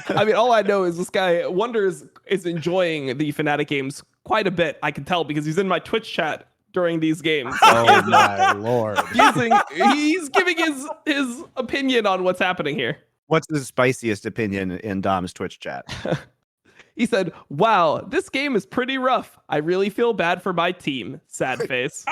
I mean, all I know is this guy Wonder is enjoying the Fnatic games quite a bit. I can tell because he's in my Twitch chat during these games. Oh my lord! He's giving his opinion on what's happening here. What's the spiciest opinion in Dom's Twitch chat? He said, "Wow, this game is pretty rough. I really feel bad for my team. Sad face."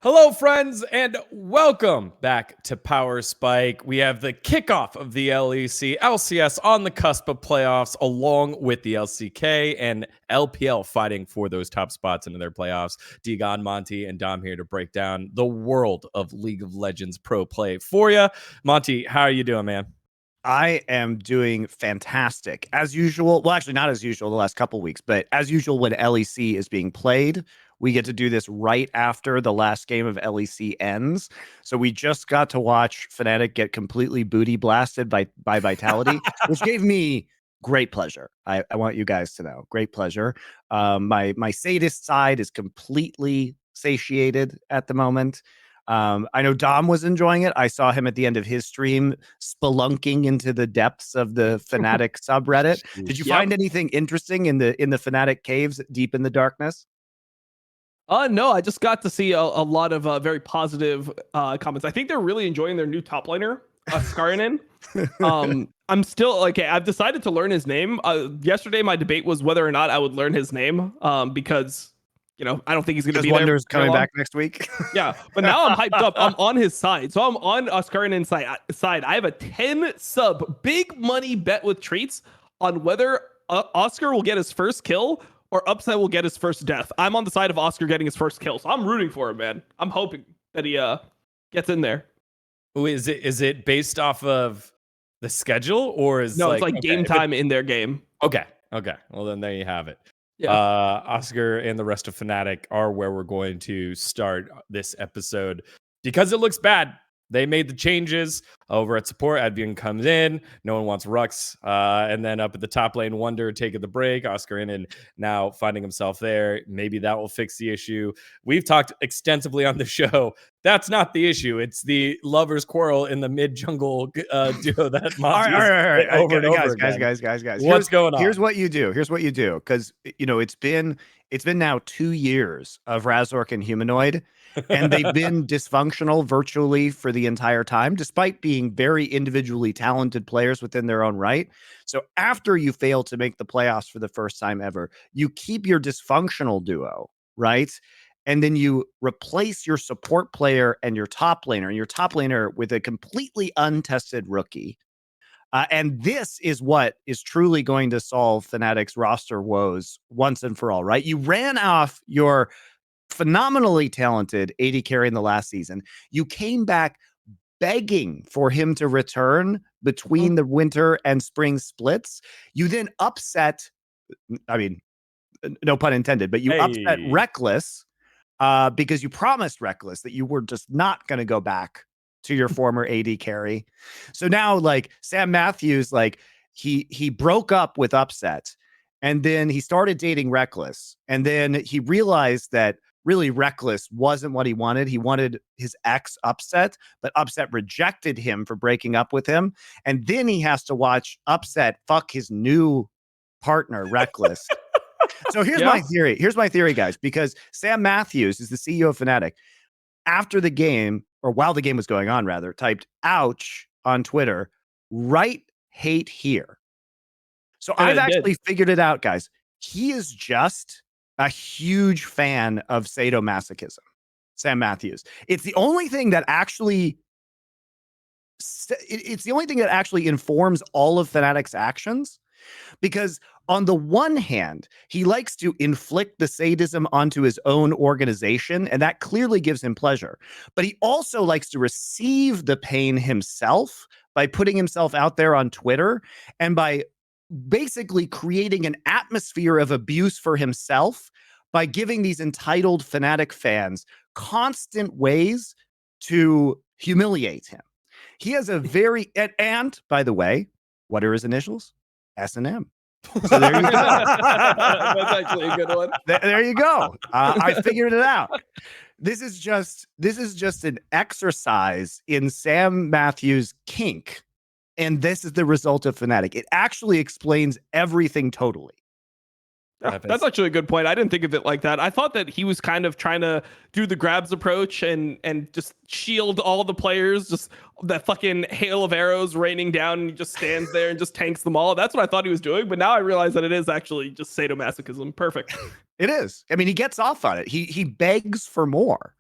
Hello, friends, and welcome back to Power Spike. We have the kickoff of the LEC, LCS on the cusp of playoffs, along with the LCK and LPL fighting for those top spots into their playoffs. Dgon, Monte, and Dom here to break down the world of League of Legends pro play for you. Monte, how are you doing, man? I am doing fantastic. As usual, well, actually not as usual the last couple weeks, but as usual when LEC is being played, we get to do this right after the last game of LEC ends. So we just got to watch Fnatic get completely booty blasted by Vitality, which gave me great pleasure. I want you guys to know, great pleasure. My sadist side is completely satiated at the moment. I know Dom was enjoying it. I saw him at the end of his stream spelunking into the depths of the Fnatic subreddit. Did you find anything interesting in the Fnatic caves deep in the darkness? No, I just got to see a lot of very positive comments. I think they're really enjoying their new top laner, Skarinen. I'm still I've decided to learn his name. Yesterday, my debate was whether or not I would learn his name because, I don't think he's going to be Wonder's there. coming back next week. Yeah, but now I'm hyped up. I'm on his side. So I'm on Skarinen's side. I have a 10 sub big money bet with treats on whether Oscar will get his first kill or Upset will get his first death. I'm on the side of Oscar getting his first kill, so I'm rooting for him, man. I'm hoping that he gets in there. Ooh, is it based off of the schedule, or is it's like game time in their game? Okay. Well, then there you have it. Yeah. Oscar and the rest of Fnatic are where we're going to start this episode because it looks bad. They made the changes over at support. Advian comes in. No one wants Rux. And then up at the top lane, Wonder taking the break. Oscar in and now finding himself there. Maybe that will fix the issue. We've talked extensively on the show. That's not the issue. It's the lovers' quarrel in the mid-jungle duo that Monte all right. over and over again. Guys. What's going on? Here's what you do. Because, it's been now 2 years of Razork and Humanoid. And they've been dysfunctional virtually for the entire time, despite being very individually talented players within their own right. So after you fail to make the playoffs for the first time ever, you keep your dysfunctional duo, right? And then you replace your support player and your top laner with a completely untested rookie. And this is what is truly going to solve Fnatic's roster woes once and for all, right? You ran off your phenomenally talented AD carry in the last season. You came back begging for him to return between the winter and spring splits. You then upset, no pun intended, but you upset Reckless because you promised Reckless that you were just not going to go back to your former AD carry. So now Sam Matthews, he broke up with Upset and then he started dating Reckless. And then he realized that really Reckless wasn't what he wanted. He wanted his ex Upset, but Upset rejected him for breaking up with him. And then he has to watch Upset fuck his new partner, Reckless. So here's my theory. Here's my theory, guys, because Sam Matthews is the CEO of Fnatic. After the game, or while the game was going on, rather, typed "ouch" on Twitter, right hate here. So I've actually figured it out, guys. He is just a huge fan of sadomasochism, Sam Matthews. It's the only thing that actually informs all of Fnatic's actions, because on the one hand, he likes to inflict the sadism onto his own organization, and that clearly gives him pleasure. But he also likes to receive the pain himself by putting himself out there on Twitter and by basically creating an atmosphere of abuse for himself by giving these entitled Fnatic fans constant ways to humiliate him. He has a very, and by the way, what are his initials? S&M. So there you go. That's actually a good one. There you go. I figured it out. This is just an exercise in Sam Matthews' kink, and this is the result of Fnatic. It actually explains everything totally. Yeah, that's actually a good point. I didn't think of it like that. I thought that he was kind of trying to do the grabs approach and just shield all the players, just that fucking hail of arrows raining down, and he just stands there and just tanks them all. That's what I thought he was doing, but now I realize that it is actually just sadomasochism. Perfect. It is. I mean, he gets off on it. He begs for more.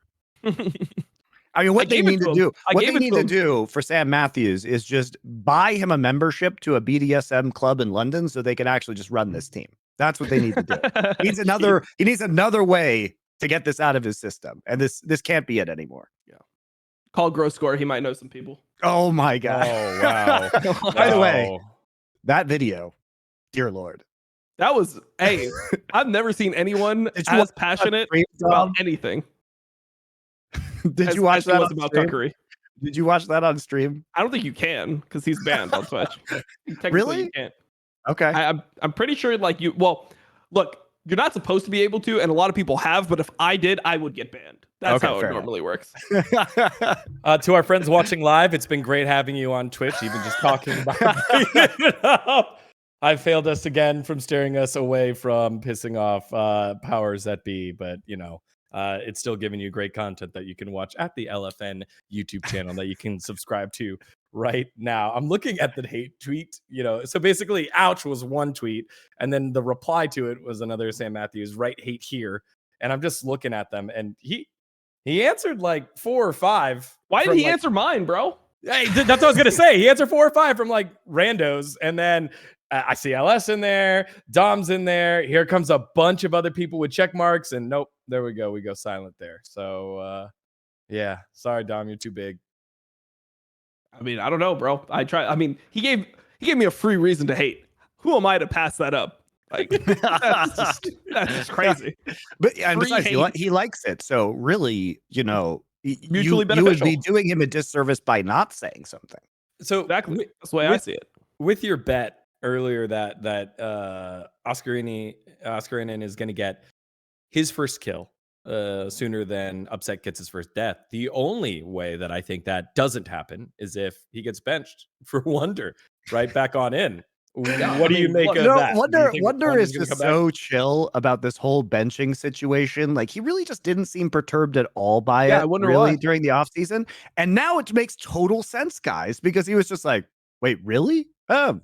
I mean, what they need to do, what they need to do for Sam Matthews is just buy him a membership to a BDSM club in London so they can actually just run this team. That's what they need to do. He needs another way to get this out of his system, and this can't be it anymore. Yeah. Call Gross Score. He might know some people. Oh my god! Oh wow! By the way, that video, dear Lord, that was I've never seen anyone as passionate about anything. Did you watch that about cuckery? Did you watch that on stream? I don't think you can because he's banned on Twitch. Really? You can't. Okay. I'm pretty sure like you. Well, look, you're not supposed to be able to, and a lot of people have. But if I did, I would get banned. That's how it normally works. To our friends watching live, it's been great having you on Twitch. Even just talking about it up. I failed us again from steering us away from pissing off powers that be, but you know. It's still giving you great content that you can watch at the LFN YouTube channel that you can subscribe to right now. I'm looking at the hate tweet, so basically ouch was one tweet, and then the reply to it was another Sam Matthews, right hate here. And I'm just looking at them, and he answered like 4 or 5. Why did he answer mine, bro? Hey, that's what I was gonna say. He answered 4 or 5 from like randos, and then I see LS in there, Dom's in there. Here comes a bunch of other people with check marks, and nope, there we go. We go silent there. So yeah, sorry, Dom, you're too big. I mean, I don't know, bro. I mean, he gave me a free reason to hate. Who am I to pass that up? Like that's just crazy. But and besides, he likes it. So really, mutually beneficial. You would be doing him a disservice by not saying something. So exactly, that's the way I see it. With your bet earlier that Oscarinen is going to get his first kill sooner than Upset gets his first death. The only way that I think that doesn't happen is if he gets benched for Wonder right back on in. What do you make of that? Wonder is just so chill about this whole benching situation. Like he really just didn't seem perturbed at all by it really during the offseason. And now it makes total sense, guys, because he was just like, wait, really? Don't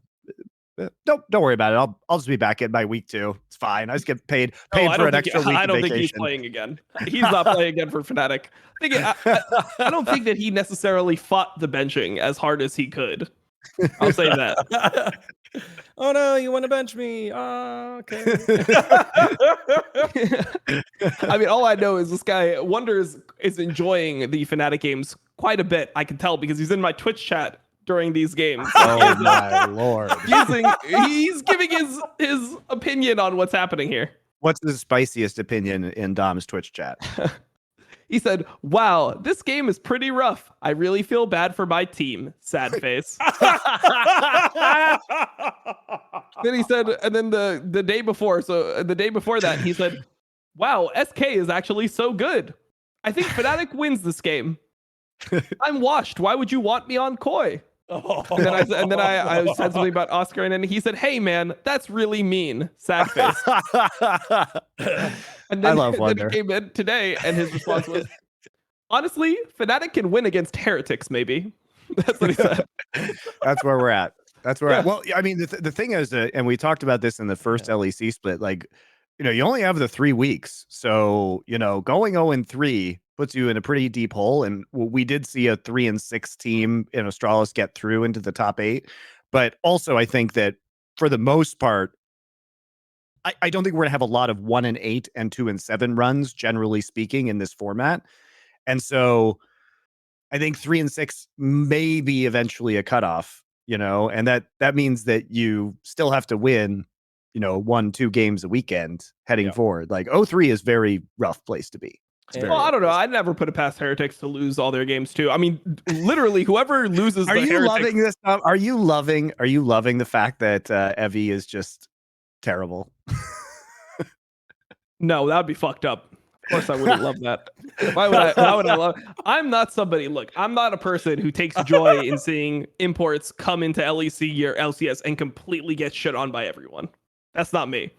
worry about it. I'll just be back in by week 2. It's fine. I just get paid for an extra week. I don't think he's playing again. He's not playing again for Fnatic. I don't think that he necessarily fought the benching as hard as he could. I'll say that. Oh no, you want to bench me? Oh, okay. I mean, all I know is this guy Wonder is enjoying the Fnatic games quite a bit. I can tell because he's in my Twitch chat during these games. Oh my lord! He's giving his opinion on what's happening here. What's the spiciest opinion in Dom's Twitch chat? He said, "Wow, this game is pretty rough. I really feel bad for my team. Sad face." Then he said, and then the day before that, he said, "Wow, SK is actually so good. I think Fnatic wins this game. I'm washed. Why would you want me on Koi?" And then I said something about Oscar, and then he said, "Hey man, that's really mean. Sad face." And then, I love Wonder. Then he came in today, and his response was, "Honestly, Fnatic can win against heretics, maybe." That's what he said. That's where we're at. That's where. Well, I mean, the thing is, and we talked about this in the first LEC split. Like, you only have the 3 weeks, so going 0-3 puts you in a pretty deep hole. And we did see a 3-6 team in Astralis get through into the top 8. But also, I think that for the most part, I don't think we're gonna have a lot of 1-8 and 2-7 runs, generally speaking, in this format. And so I think 3-6 may be eventually a cutoff, and that means that you still have to win, 1-2 games a weekend heading forward. Like 0-3 is very rough place to be. Well, I don't know. I'd never put it past heretics to lose all their games too. I mean, literally, whoever loses. Are you loving this? Are you loving the fact that Evie is just terrible? No, that would be fucked up. Of course, I wouldn't love that. Why would I? Why would I love? I'm not somebody. Look, I'm not a person who takes joy in seeing imports come into LEC or LCS and completely get shit on by everyone. That's not me.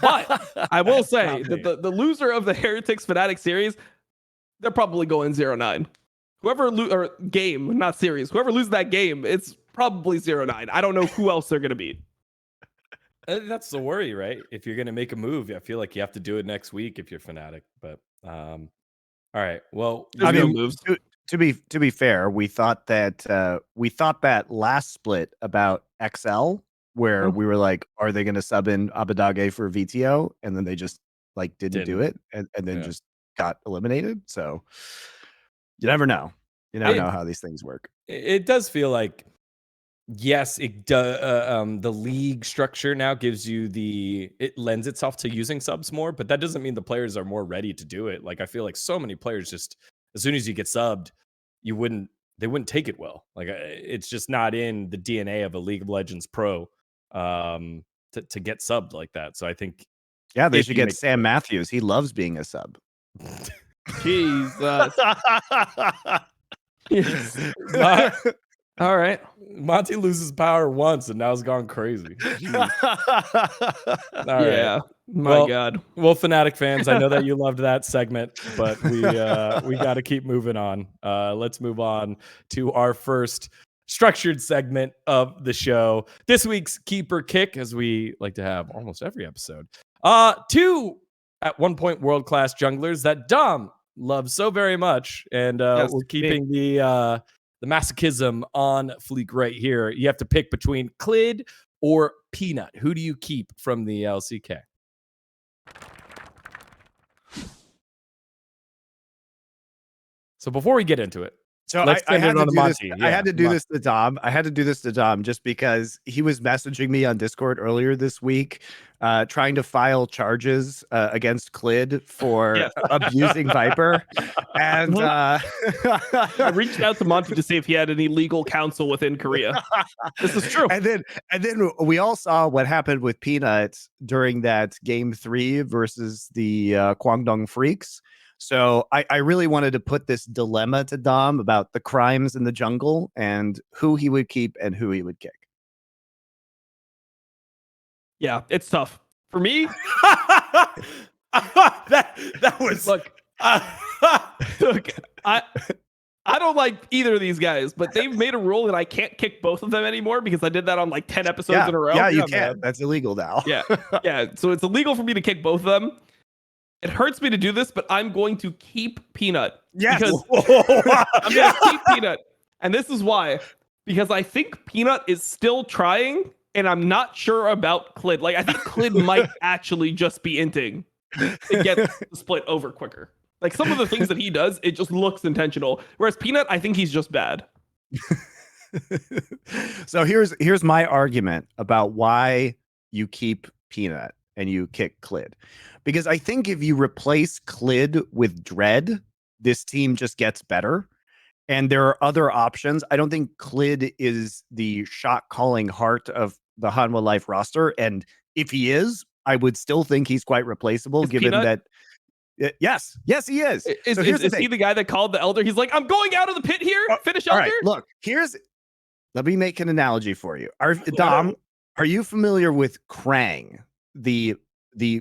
But I will say that the loser of the Heretics Fnatic series, they're probably going 0-9. Whoever or game, not series. Whoever loses that game, it's probably 0-9. I don't know who else they're gonna beat. That's the worry, right? If you're gonna make a move, I feel like you have to do it next week if you're Fnatic. But all right. Well, I no mean, moves. to be fair, we thought that last split about XL, where we were like, are they going to sub in Abadage for VTO? And then they just like didn't do it, and then just got eliminated. So you never know. You never know how these things work. It does feel like, yes, it the league structure now gives you it lends itself to using subs more, but that doesn't mean the players are more ready to do it. Like, I feel like so many players just, as soon as you get subbed, they wouldn't take it well. Like, it's just not in the DNA of a League of Legends pro to get subbed like that. So I think, yeah, they should get Sam Matthews. He loves being a sub. Jesus. All right. Monte loses power once and now it's gone crazy. Yeah. My God. Well, Fnatic fans, I know that you loved that segment, but we got to keep moving on. Let's move on to our first structured segment of the show. This week's Keeper Kick, as we like to have almost every episode. Two at one point world-class junglers that Dom loves so very much, and we're keeping the masochism on fleek right here. You have to pick between Clid or Peanut. Who do you keep from the LCK? So before we get into it, so I had to do this to Dom. I had to do this to Dom just because he was messaging me on Discord earlier this week, trying to file charges against Clid for abusing Viper. And I reached out to Monte to see if he had any legal counsel within Korea. This is true. And then we all saw what happened with Peanut during that game 3 versus the Kwangdong Freaks. So I really wanted to put this dilemma to Dom about the crimes in the jungle and who he would keep and who he would kick. Yeah, it's tough. For me, that was... Look, look, I don't like either of these guys, but they've made a rule that I can't kick both of them anymore because I did that on like 10 episodes in a row. Yeah, you can't. That's illegal now. Yeah. So it's illegal for me to kick both of them. It hurts me to do this, but I'm going to keep Peanut. Yes. Because I'm going to keep Peanut. And this is why. Because I think Peanut is still trying, and I'm not sure about Clid. Like, I think Clid might actually just be inting to get the split over quicker. Like, some of the things that he does, it just looks intentional. Whereas Peanut, I think he's just bad. So here's my argument about why you keep Peanut and you kick Clid. Because I think if you replace Clid with Dread, this team just gets better. And there are other options. I don't think Clid is the shot calling heart of the Hanwha Life roster. And if he is, I would still think he's quite replaceable, given Peanut? that. Yes, he is. Is he the guy that called the Elder? He's like, I'm going out of the pit here. Finish Elder. All right, look, let me make an analogy for you. Dom, are you familiar with Krang, the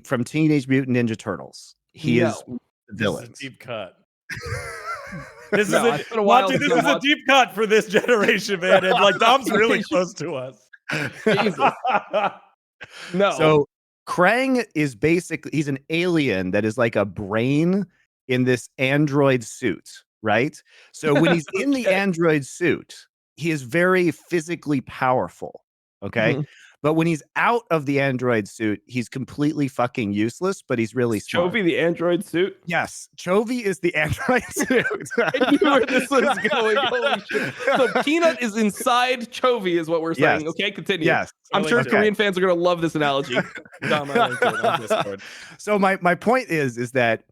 from Teenage Mutant Ninja Turtles? He is the villain. This is a deep cut. This is a deep cut for this generation, man. And like Dom's really close to us. Jesus. No. So Krang is basically, he's an alien that is like a brain in this android suit, right? So when he's in the android suit, he is very physically powerful. Okay. Mm-hmm. But when he's out of the android suit, he's completely fucking useless, but he's really smart. Chovy the android suit? Yes. Chovy is the android suit. I knew where this was going. Holy shit. So Peanut is inside Chovy is what we're saying. Yes. Okay, continue. Yes. I'm sure Korean fans are going to love this analogy. So my point is that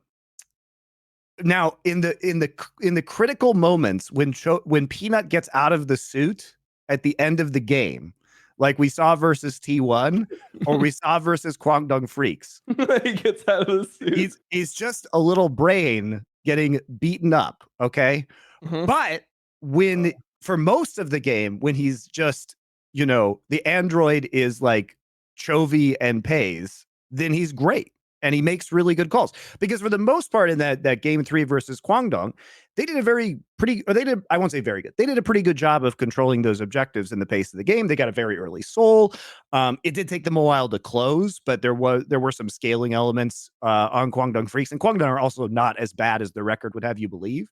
now in the critical moments when Peanut gets out of the suit at the end of the game, like we saw versus T1 or we saw versus Kwangdong Freaks. He gets out of the suit. He's just a little brain getting beaten up, okay? But when for most of the game, when he's just, the android is like Chovy and Pays, then he's great. And he makes really good calls. Because for the most part in that game 3 versus Kwangdong, they did I won't say very good. They did a pretty good job of controlling those objectives in the pace of the game. They got a very early soul. It did take them a while to close, but there were some scaling elements on Kwangdong Freaks. And Kwangdong are also not as bad as the record would have you believe.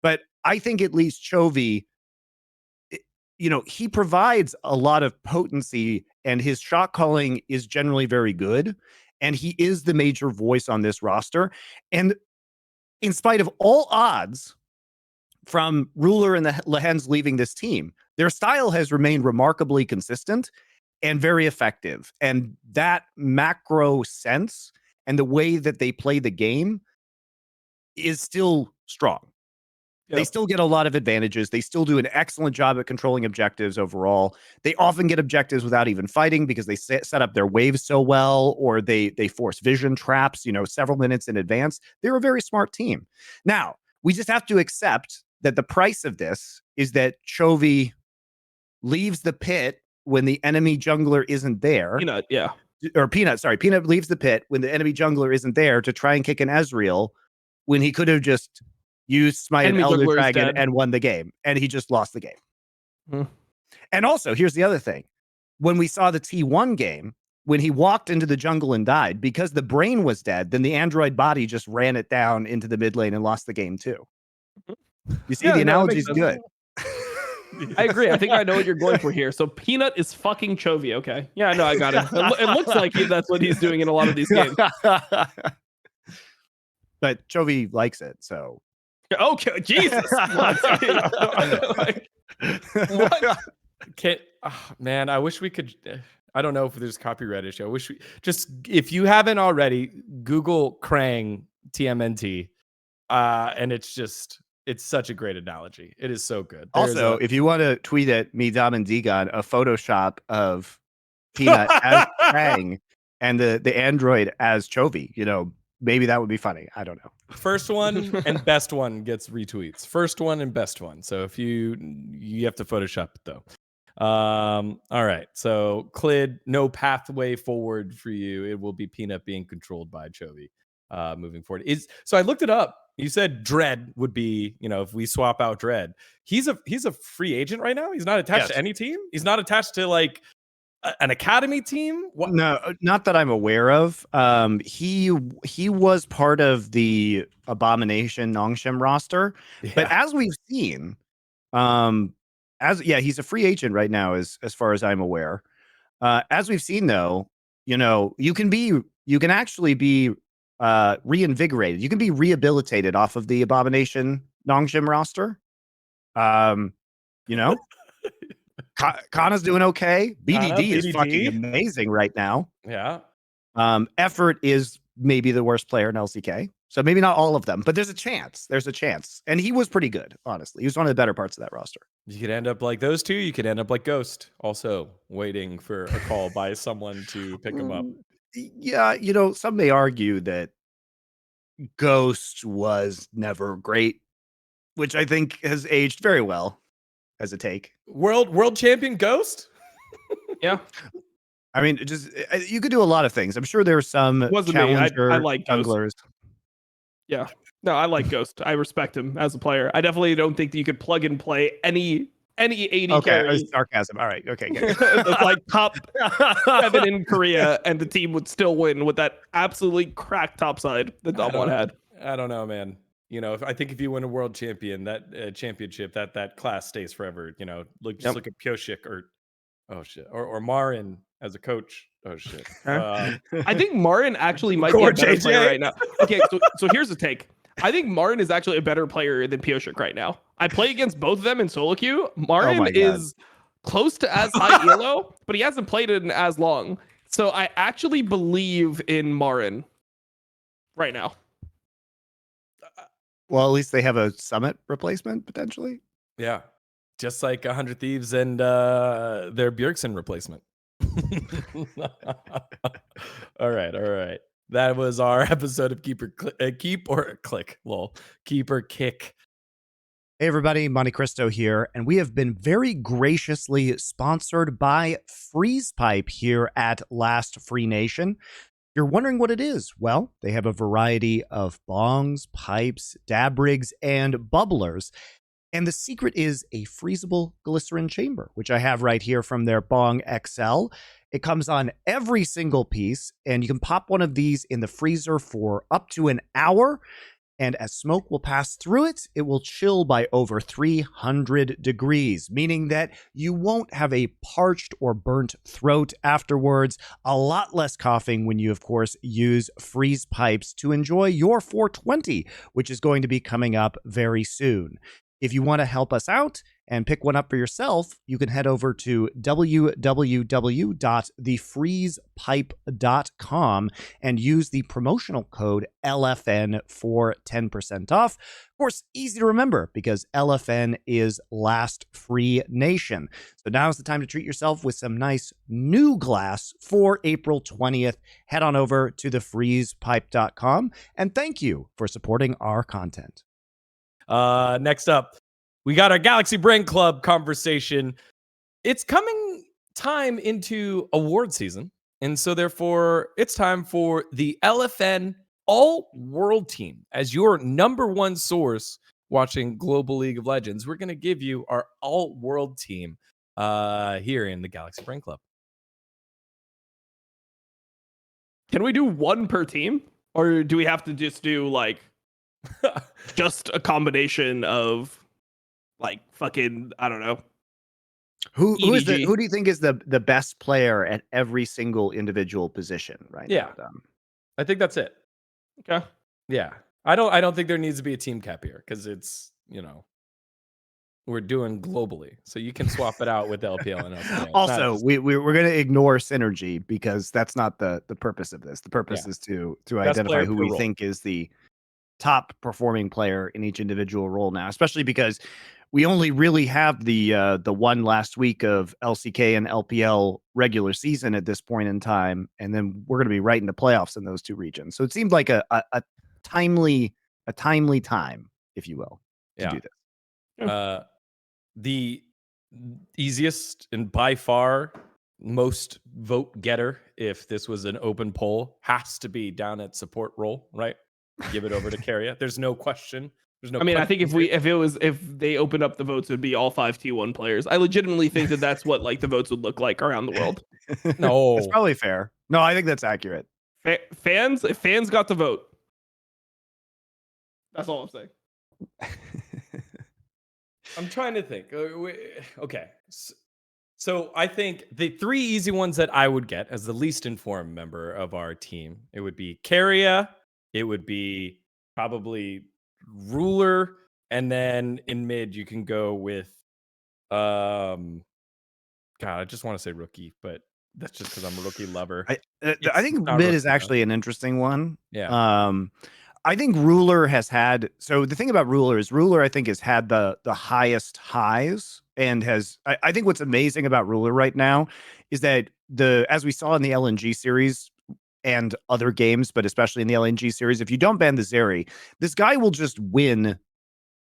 But I think at least Chovy, he provides a lot of potency and his shot calling is generally very good. And he is the major voice on this roster. And in spite of all odds from Ruler and the Lehens leaving this team, their style has remained remarkably consistent and very effective. And that macro sense and the way that they play the game is still strong. Yep. They still get a lot of advantages. They still do an excellent job at controlling objectives overall. They often get objectives without even fighting because they set up their waves so well, or they force vision traps, several minutes in advance. They're a very smart team. Now, we just have to accept that the price of this is that Chovy leaves the pit when the enemy jungler isn't there. Peanut, yeah. Or Peanut, sorry. Peanut leaves the pit when the enemy jungler isn't there to try and kick an Ezreal when he could have just used Smite and Elder Dragon and won the game. And he just lost the game. And also, here's the other thing. When we saw the T1 game, when he walked into the jungle and died, because the brain was dead, then the android body just ran it down into the mid lane and lost the game too. You see, the analogy is good. I agree. I think I know what you're going for here. So Peanut is fucking Chovy. Okay. Yeah, I know. I got it. It looks like that's what he's doing in a lot of these games. But Chovy likes it, so. Okay, Jesus. What? Man, I wish we could. I don't know if there's a copyright issue. I wish we just, if you haven't already, Google Krang TMNT, and it's such a great analogy. It is so good. Also, if you want to tweet at me, Dom, and Dgon a Photoshop of Peanut as Krang and the android as Chovy, maybe that would be funny. I don't know. First one and best one gets retweets. First one and best one. So if you have to Photoshop it though. All right. So Clid, no pathway forward for you. It will be Peanut being controlled by Chovy moving forward. So I looked it up. You said Dread would be, if we swap out Dread. He's a free agent right now. He's not attached to any team. He's not attached to like an academy team? What? No, not that I'm aware of. He was part of the Abomination Nongshim roster, but as we've seen, he's a free agent right now, as far as I'm aware. As we've seen, though, you can actually be reinvigorated. You can be rehabilitated off of the Abomination Nongshim roster. Kana's doing okay. BDD is fucking amazing right now. Yeah. Effort is maybe the worst player in LCK. So maybe not all of them, but there's a chance. And he was pretty good, honestly. He was one of the better parts of that roster. You could end up like those two. You could end up like Ghost, also waiting for a call by someone to pick him up. Yeah, some may argue that Ghost was never great, which I think has aged very well as a take. World champion Ghost? Yeah. I mean, you could do a lot of things. I'm sure there's some challenger I like junglers. Yeah. No, I like Ghost. I respect him as a player. I definitely don't think that you could plug and play any 80 carry. Sarcasm. All right. Okay. It's like top 7 in Korea, and the team would still win with that absolutely cracked top side that Dom had. I don't know, man. I think if you win a world champion, that championship, that class stays forever. Look at Pioshik or Marin as a coach. Oh shit. I think Marin actually might be a better player right now. Okay, so here's the take. I think Marin is actually a better player than Pioshik right now. I play against both of them in solo queue. Marin is close to as high elo, but he hasn't played it in as long. So I actually believe in Marin right now. Well, at least they have a Summit replacement potentially. Yeah. just like 100 Thieves and their Bjergsen replacement. All right. That was our episode of Keep or Kick. Hey everybody, MonteCristo here, and we have been very graciously sponsored by Freeze Pipe here at Last Free Nation. You're wondering what it is? Well, they have a variety of bongs, pipes, dab rigs, and bubblers. And the secret is a freezable glycerin chamber, which I have right here from their Bong XL. It comes on every single piece, and you can pop one of these in the freezer for up to an hour. And as smoke will pass through it, it will chill by over 300 degrees, meaning that you won't have a parched or burnt throat afterwards. A lot less coughing when you, of course, use freeze pipes to enjoy your 420, which is going to be coming up very soon. If you want to help us out and pick one up for yourself, you can head over to www.thefreezepipe.com and use the promotional code LFN for 10% off. Of course, easy to remember because LFN is Last Free Nation. So now's the time to treat yourself with some nice new glass for April 20th. Head on over to thefreezepipe.com and thank you for supporting our content. Next up, we got our Galaxy Brain Club conversation. It's coming time into award season, and so therefore it's time for the LFN All-World Team as your number one source watching Global League of Legends. We're going to give you our All-World Team here in the Galaxy Brain Club. Can we do one per team, or do we have to just do like just a combination of like fucking, I don't know. Who do you think is the best player at every single individual position right now? I think that's it. Okay. Yeah. I don't think there needs to be a team cap here because it's, we're doing globally. So you can swap it out with LPL and LPL. Also, we're going to ignore synergy because that's not the purpose of this. The purpose is to identify who we think is the top performing player in each individual role now, especially because we only really have the one last week of LCK and LPL regular season at this point in time, and then we're going to be right in the playoffs in those two regions. So it seemed like a timely time, if you will, to do this. The easiest and by far most vote getter, if this was an open poll, has to be down at support role, right? Give it over to Carrier. There's no question. There's no. I mean, I think if they opened up the votes, it would be all 5 T1 players. I legitimately think that's what like the votes would look like around the world. No, it's probably fair. No, I think that's accurate. Fans got to vote. That's all I'm saying. I'm trying to think. Okay. So I think the 3 easy ones that I would get as the least informed member of our team, it would be Carrier, it would be probably Ruler, and then in mid you can go with God, I just want to say Rookie, but that's just because I'm a Rookie lover. I think mid is actually an interesting one. Yeah. I think Ruler has had, so the thing about Ruler is I think has had the highest highs and has, I think what's amazing about Ruler right now is that as we saw in the LNG series and other games, but especially in the LNG series, if you don't ban the Zeri, this guy will just win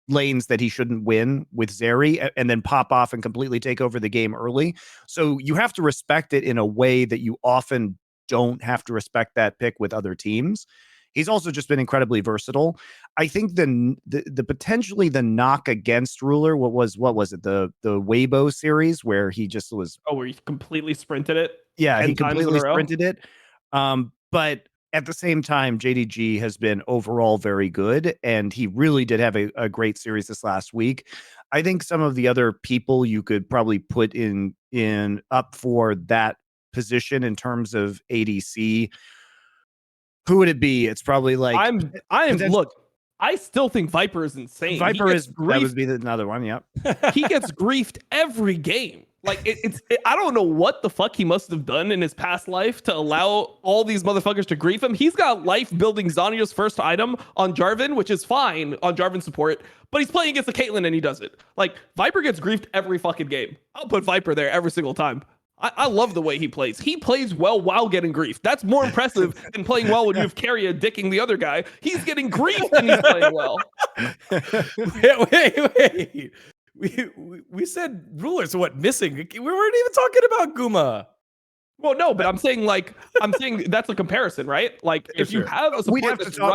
lanes that he shouldn't win with Zeri and then pop off and completely take over the game early. So you have to respect it in a way that you often don't have to respect that pick with other teams. He's also just been incredibly versatile. I think the potentially the knock against Ruler, what was it? The Weibo series where he just was where he completely sprinted it. Yeah, he completely sprinted it. But at the same time, JDG has been overall very good, and he really did have a great series this last week. I think some of the other people you could probably put in up for that position in terms of ADC. Who would it be? It's probably like look, I still think Viper is insane. Viper that would be another one. Yep. He gets griefed every game. Like I don't know what the fuck he must have done in his past life to allow all these motherfuckers to grief him. He's got life building Zhonya's first item on Jarvan, which is fine on Jarvan support, but he's playing against the Caitlyn and he does it. Like Viper gets griefed every fucking game. I'll put Viper there every single time. I love the way he plays. He plays well while getting griefed. That's more impressive than playing well when you have Carrier dicking the other guy. He's getting griefed and he's playing well. Wait. We said rulers. So what missing? We weren't even talking about Guma. Well, no, but I'm saying that's a comparison, right? Like if you have a support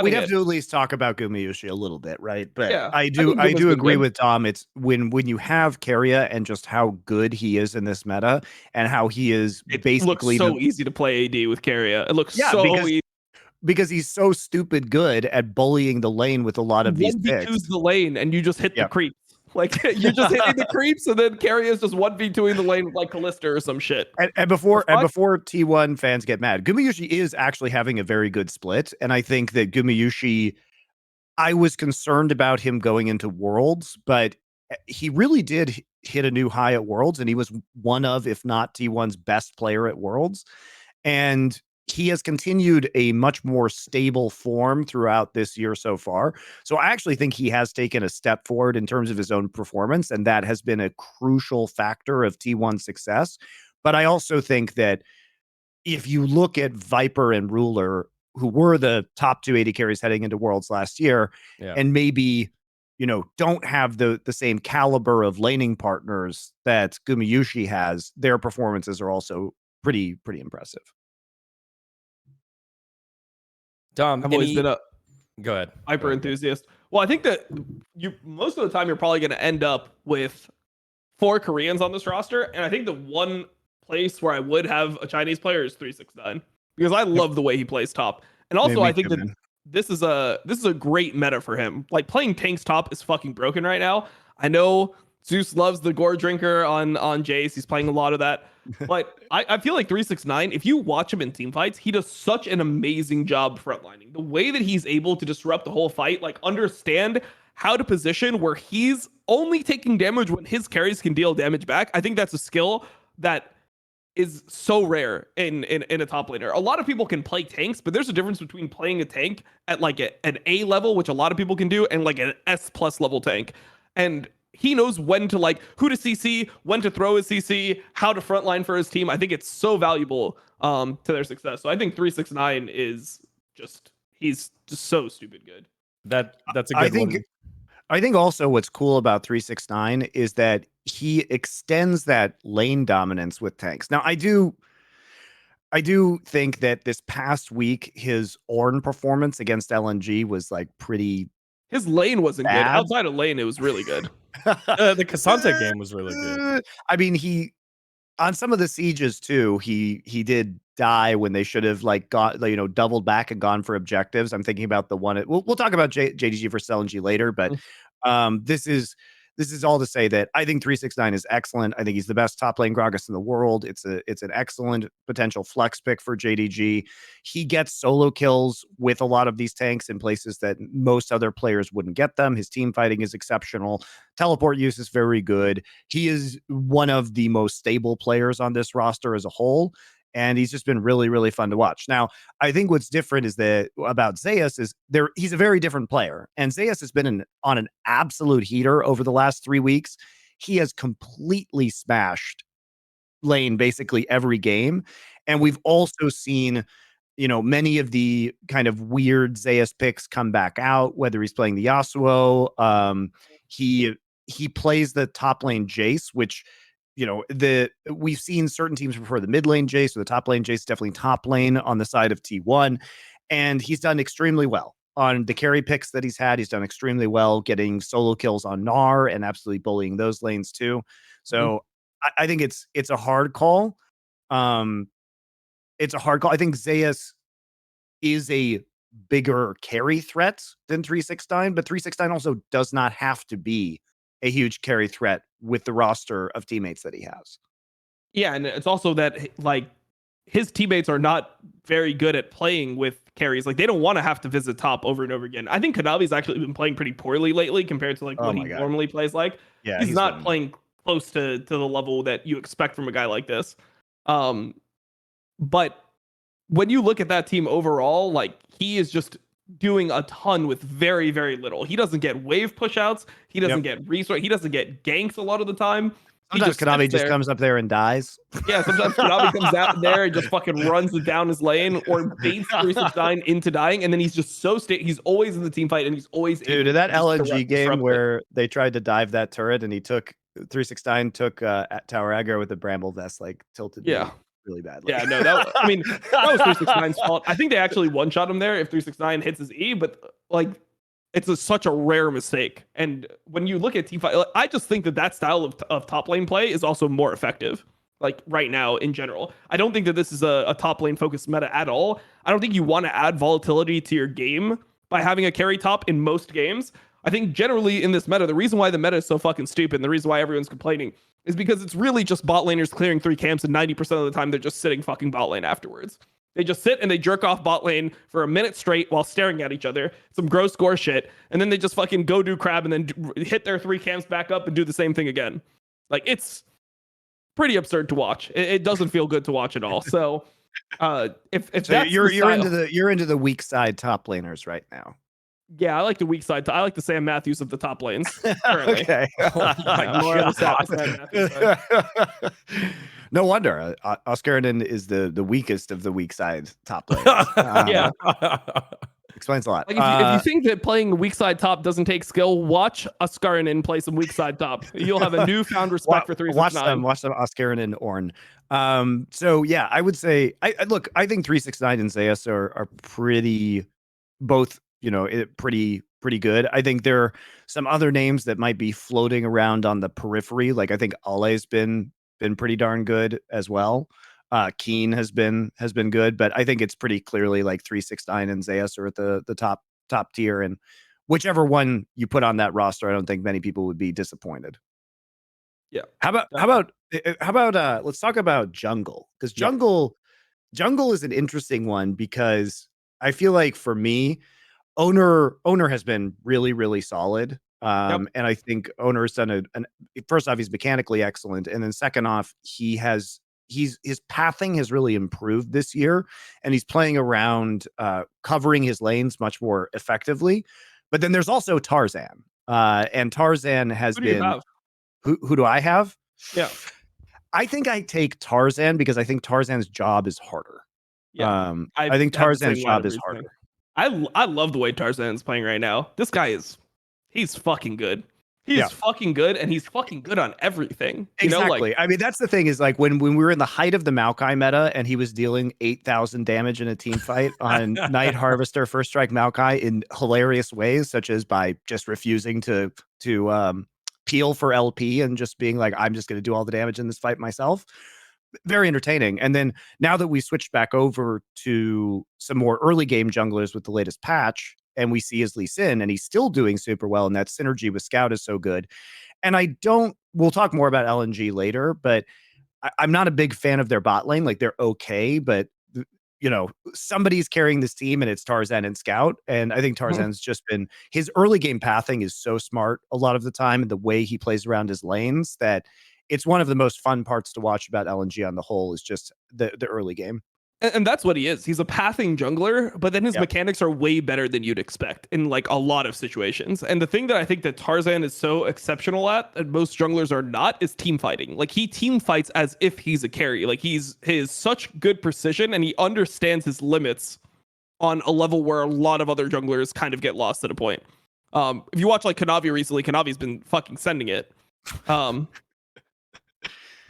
we'd have to at least talk about Gumayushi a little bit, right? But yeah, I do agree with Dom. It's when you have Carrier and just how good he is in this meta and how he is basically looks so easy to play AD with Carrier. It looks easy. Because he's so stupid good at bullying the lane with a lot of these picks. 1v2's the lane and you just hit the creeps. Like you're just hitting the creeps and then Carrier's just 1v2ing the lane with like Kalista or some shit. And before T1 fans get mad, Gumayushi is actually having a very good split. And I think that Gumayushi, I was concerned about him going into Worlds, but he really did hit a new high at Worlds, and he was one of, if not T1's best player at Worlds. And he has continued a much more stable form throughout this year so far. So I actually think he has taken a step forward in terms of his own performance, and that has been a crucial factor of T1's success. But I also think that if you look at Viper and Ruler, who were the top 2 AD carries heading into Worlds last year, and maybe, don't have the same caliber of laning partners that Gumayushi has, their performances are also pretty impressive. Dom, I've always been a Viper enthusiast. Well, I think that most of the time you're probably going to end up with 4 Koreans on this roster, and I think the one place where I would have a Chinese player is 369 because I love the way he plays top, and also I think that this is a great meta for him. Like playing tanks top is fucking broken right now. I know Zeus loves the gore drinker on Jace. He's playing a lot of that. But I feel like 369, if you watch him in team fights, he does such an amazing job frontlining. The way that he's able to disrupt the whole fight, like understand how to position where he's only taking damage when his carries can deal damage back. I think that's a skill that is so rare in a top laner. A lot of people can play tanks, but there's a difference between playing a tank at like an A level, which a lot of people can do, and like an S+ level tank. And he knows when to who to CC, when to throw his CC, how to frontline for his team. I think it's so valuable to their success. So I think 369 he's just so stupid good. That's a good one. I think also what's cool about 369 is that he extends that lane dominance with tanks. Now I do think that this past week his Ornn performance against LNG was pretty. His lane wasn't bad. Good. Outside of lane, it was really good. The Cassandra game was really good. I mean, he on some of the sieges too, he did die when they should have got doubled back and gone for objectives. I'm thinking about the one we'll talk about JDG versus LNG later, but this is all to say that I think 369 is excellent. I think he's the best top lane Gragas in the world. It's an excellent potential flex pick for JDG. He gets solo kills with a lot of these tanks in places that most other players wouldn't get them. His team fighting is exceptional. Teleport use is very good. He is one of the most stable players on this roster as a whole. And he's just been really, really fun to watch. Now, I think what's different is that about Zeus is he's a very different player. And Zeus has been on an absolute heater over the last 3 weeks. He has completely smashed lane basically every game. And we've also seen, many of the kind of weird Zeus picks come back out, whether he's playing the Yasuo. He plays the top lane Jace, which we've seen certain teams prefer the mid lane Jace, or the top lane Jace, definitely top lane on the side of T1. And he's done extremely well on the carry picks that he's had. He's done extremely well getting solo kills on Gnar and absolutely bullying those lanes too. So I think it's a hard call. It's a hard call. I think Zeus is a bigger carry threat than 369, but 369 also does not have to be a huge carry threat with the roster of teammates that he has. Yeah, and it's also that his teammates are not very good at playing with carries. Like they don't want to have to visit top over and over again. I think Kanavi's actually been playing pretty poorly lately compared to what he normally plays like. Yeah, he's not playing close to the level that you expect from a guy like this. But when you look at that team overall, like he is just doing a ton with very, very little. He doesn't get wave pushouts. He doesn't get resource. He doesn't get ganks a lot of the time. Sometimes Kanavi just comes up there and dies. Yeah, sometimes Kanavi comes out there and just fucking runs it down his lane or baits 369 into dying, and then he's just so he's always in the team fight and he's always dude. In that LNG game where they tried to dive that turret and he took 369 took at tower aggro with a bramble vest like tilted. Yeah. Really badly. Yeah, no, that was 369's fault. I think they actually one-shot him there if 369 hits his E, but like it's such a rare mistake. And when you look at T5, I just think that style of top lane play is also more effective. Like right now in general, I don't think that this is a top lane focused meta at all. I don't think you want to add volatility to your game by having a carry top in most games. I think generally in this meta, the reason why the meta is so fucking stupid, and the reason why everyone's complaining is because it's really just bot laners clearing 3 camps, and 90% of the time they're just sitting fucking bot lane afterwards. They just sit and they jerk off bot lane for a minute straight while staring at each other, some gross score shit, and then they just fucking go do crab and then hit their 3 camps back up and do the same thing again. Like, it's pretty absurd to watch. It doesn't feel good to watch at all. So if so that's you're into the weak side top laners right now. Yeah, I like the weak side. I like the Sam Matthews of the top lanes. Currently. Okay. No wonder. Oscarinen is the weakest of the weak side top laners. Yeah. Explains a lot. Like if you think that playing weak side top doesn't take skill, watch Oscarinen play some weak side top. You'll have a newfound respect for 369. Watch them Oscarinen Ornn. So yeah, I would say I think 369 and Zeus are pretty both, pretty good. I think there are some other names that might be floating around on the periphery. Like I think Ale's been pretty darn good as well. Keen has been good, but I think it's pretty clearly like 369 and Zeus are at the top tier, and whichever one you put on that roster, I don't think many people would be disappointed. Yeah. How about let's talk about jungle, because jungle is an interesting one, because I feel like for me, Owner has been really, really solid. And I think Owner has done first off, he's mechanically excellent. And then second off, his pathing has really improved this year, and he's playing around covering his lanes much more effectively. But then there's also Tarzan. And Tarzan has been who do I have? Yeah. I think I take Tarzan because I think Tarzan's job is harder. Yeah. I think Tarzan's job is harder. I love the way Tarzan's playing right now. This guy he's fucking good. He's fucking good, and he's fucking good on everything. Exactly. I mean, that's the thing is, like, when we were in the height of the Maokai meta and he was dealing 8,000 damage in a team fight on Night Harvester First Strike Maokai in hilarious ways, such as by just refusing to peel for LP and just being like, I'm just going to do all the damage in this fight myself. Very entertaining. And then now that we switched back over to some more early game junglers with the latest patch, and we see his Lee Sin, and he's still doing super well, and that synergy with Scout is so good. And we'll talk more about LNG later, but I'm not a big fan of their bot lane. Like, they're okay, but somebody's carrying this team, and it's Tarzan and Scout. And I think Tarzan's just been, his early game pathing is so smart a lot of the time, and the way he plays around his lanes, that it's one of the most fun parts to watch about LNG on the whole, is just the early game. And that's what he is. He's a pathing jungler, but then his mechanics are way better than you'd expect in like a lot of situations. And the thing that I think that Tarzan is so exceptional at, that most junglers are not, is team fighting. Like, he team fights as if he's a carry. Like, he's such good precision, and he understands his limits on a level where a lot of other junglers kind of get lost at a point. If you watch like Kanavi recently, Kanavi's been fucking sending it.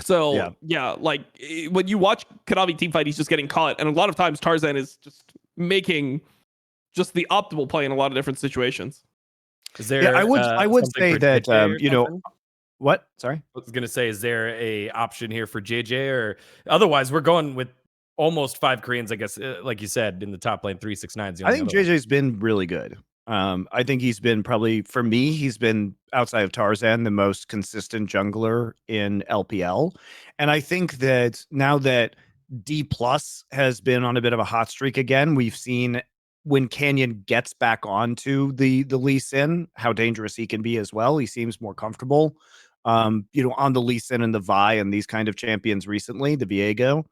So like when you watch Kanavi teamfight, he's just getting caught, and a lot of times Tarzan is just making just the optimal play in a lot of different situations. Is there? I would say that what? Sorry, I was gonna say, is there a option here for JJ, or otherwise we're going with almost 5 Koreans, I guess, like you said, in the top lane. 369. I think JJ's been really good. I think he's been probably, for me, he's been, outside of Tarzan, the most consistent jungler in LPL. And I think that now that D+ has been on a bit of a hot streak again, we've seen when Canyon gets back onto the Lee Sin, how dangerous he can be as well. He seems more comfortable. on the Lee Sin and the Vi and these kind of champions recently, the Viego.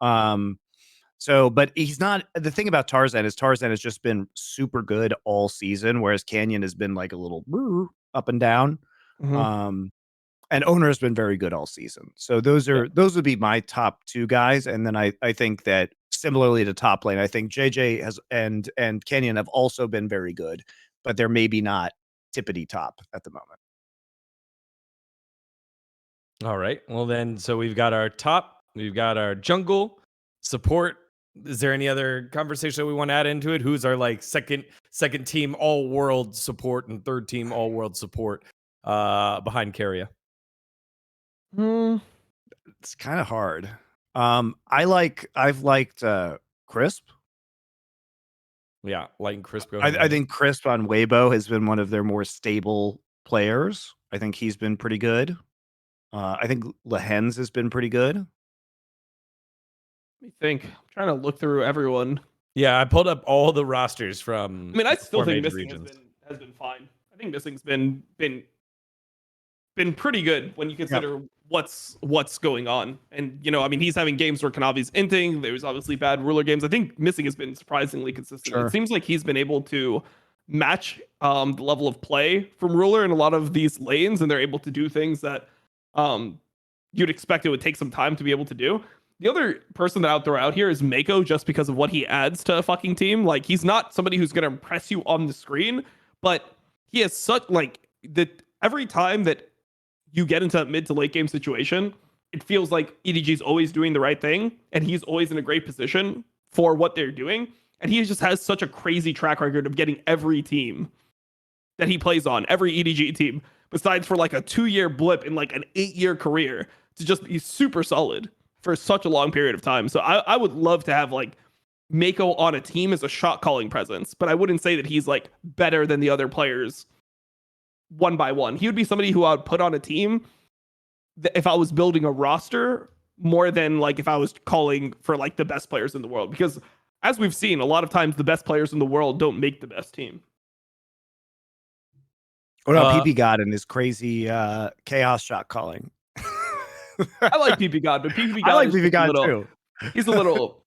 But he's not. The thing about Tarzan has just been super good all season, whereas Canyon has been like a little up and down. And Owner has been very good all season. So those would be my top 2 guys. And then I think that similarly to top lane, I think JJ has and Canyon have also been very good, but they're maybe not tippity top at the moment. All right. Well, then, so we've got our top, we've got our jungle support. Is there any other conversation we want to add into it? Who's our like second team all world support and third team all world support behind Keria? It's kind of hard. I've liked Crisp. Yeah, Light and Crisp. I think Crisp on Weibo has been one of their more stable players. I think he's been pretty good. I think Lehens has been pretty good. Let me think. I'm trying to look through everyone. Yeah, I pulled up all the rosters from. I mean, I still think major Missing regions. has been fine. I think Missing's been pretty good when you consider what's going on. And I mean, he's having games where Kanavi's inting. There's obviously bad ruler games. I think Missing has been surprisingly consistent. Sure. It seems like he's been able to match the level of play from ruler in a lot of these lanes, and they're able to do things that you'd expect it would take some time to be able to do. The other person that I'll throw out here is Mako, just because of what he adds to a fucking team. Like, he's not somebody who's going to impress you on the screen, but he has such that every time that you get into a mid to late game situation, it feels like EDG's always doing the right thing, and he's always in a great position for what they're doing. And he just has such a crazy track record of getting every team that he plays on, every EDG team, besides for like a 2-year blip in like an 8-year career, to just be super solid for such a long period of time. So I would love to have like Mako on a team as a shot calling presence, but I wouldn't say that he's like better than the other players one by one. He would be somebody who I would put on a team if I was building a roster more than like if I was calling for like the best players in the world, because as we've seen, a lot of times the best players in the world don't make the best team. What about PP God and his crazy chaos shot calling? I like PP God, but PP God I like PP God too. He's a little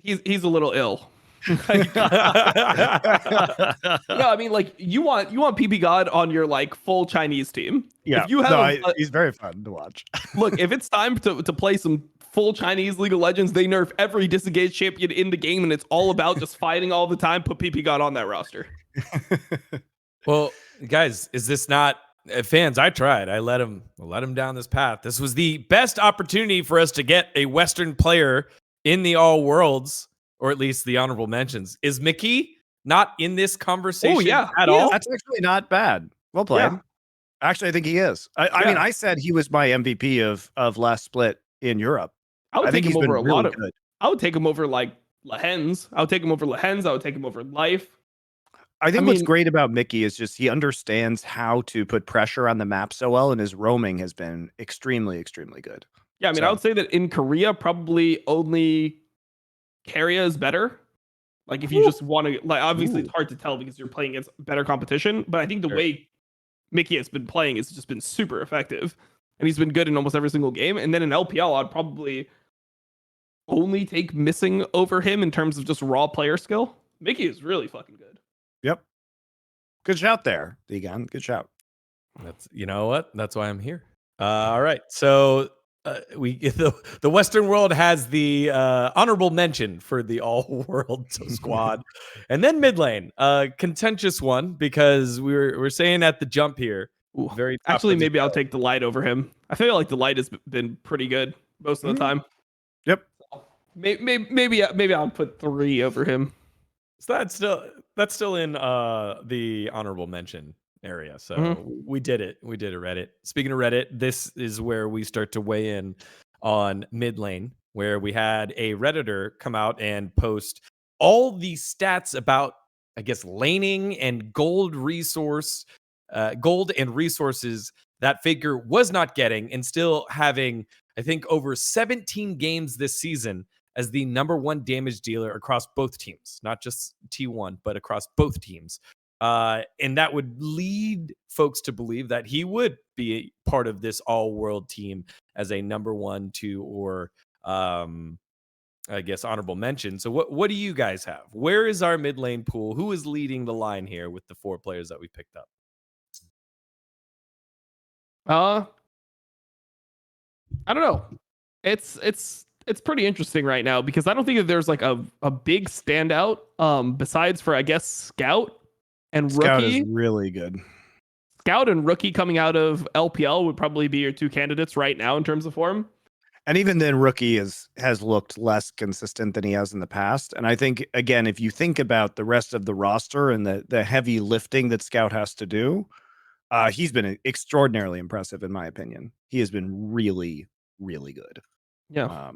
he's a little ill. No, I mean, like, you want PP God on your like full Chinese team. Yeah, if you have he's very fun to watch. Look, if it's time to play some full Chinese League of Legends, they nerf every disengaged champion in the game, and it's all about just fighting all the time. Put PP God on that roster. Well, guys, is this not fans? I tried. I let him down this path. This was the best opportunity for us to get a Western player in the All Worlds, or at least the honorable mentions. Is Mickey not in this conversation at all? That's actually not bad. Well played. Yeah. Actually, I think he is. I mean, I said he was my MVP of last split in Europe. I would take him over a lot of. Good. I would take him over like Lehens. I would take him over Lehens. I would take him over Life. I think what's great about Mickey is just he understands how to put pressure on the map so well, and his roaming has been extremely, extremely good. Yeah, I mean, I would say that in Korea, probably only Keria is better. Like, if you just want to, like, obviously it's hard to tell because you're playing against better competition, but I think the way Mickey has been playing has just been super effective, and he's been good in almost every single game. And then in LPL, I'd probably only take Missing over him in terms of just raw player skill. Mickey is really fucking good. Yep. Good shout there, Dgon. Good shout. That's, you know what? That's why I'm here. All right. So the Western world has the honorable mention for the all world squad, and then mid lane, contentious one because we're saying at the jump here. Ooh, very actually maybe I'll take the light over him. I feel like the light has been pretty good most of the time. Yep. So maybe I'll put 3 over him. So that's still in the honorable mention area. So we did it, Reddit. Speaking of Reddit, this is where we start to weigh in on mid lane, where we had a Redditor come out and post all the stats about, I guess, laning and gold and resources that Figure was not getting, and still having, I think, over 17 games this season as the #1 damage dealer across both teams, not just T1, but across both teams. And that would lead folks to believe that he would be part of this all-world team as a number 1, 2, or I guess honorable mention. So what do you guys have? Where is our mid lane pool? Who is leading the line here with the 4 players that we picked up? I don't know. It's pretty interesting right now because I don't think that there's like a big standout besides for I guess Scout and Scout Rookie. is really good. Scout and Rookie coming out of LPL would probably be your 2 candidates right now in terms of form. And even then, Rookie has looked less consistent than he has in the past. And I think, again, if you think about the rest of the roster and the heavy lifting that Scout has to do, he's been extraordinarily impressive, in my opinion. He has been really, really good. Yeah.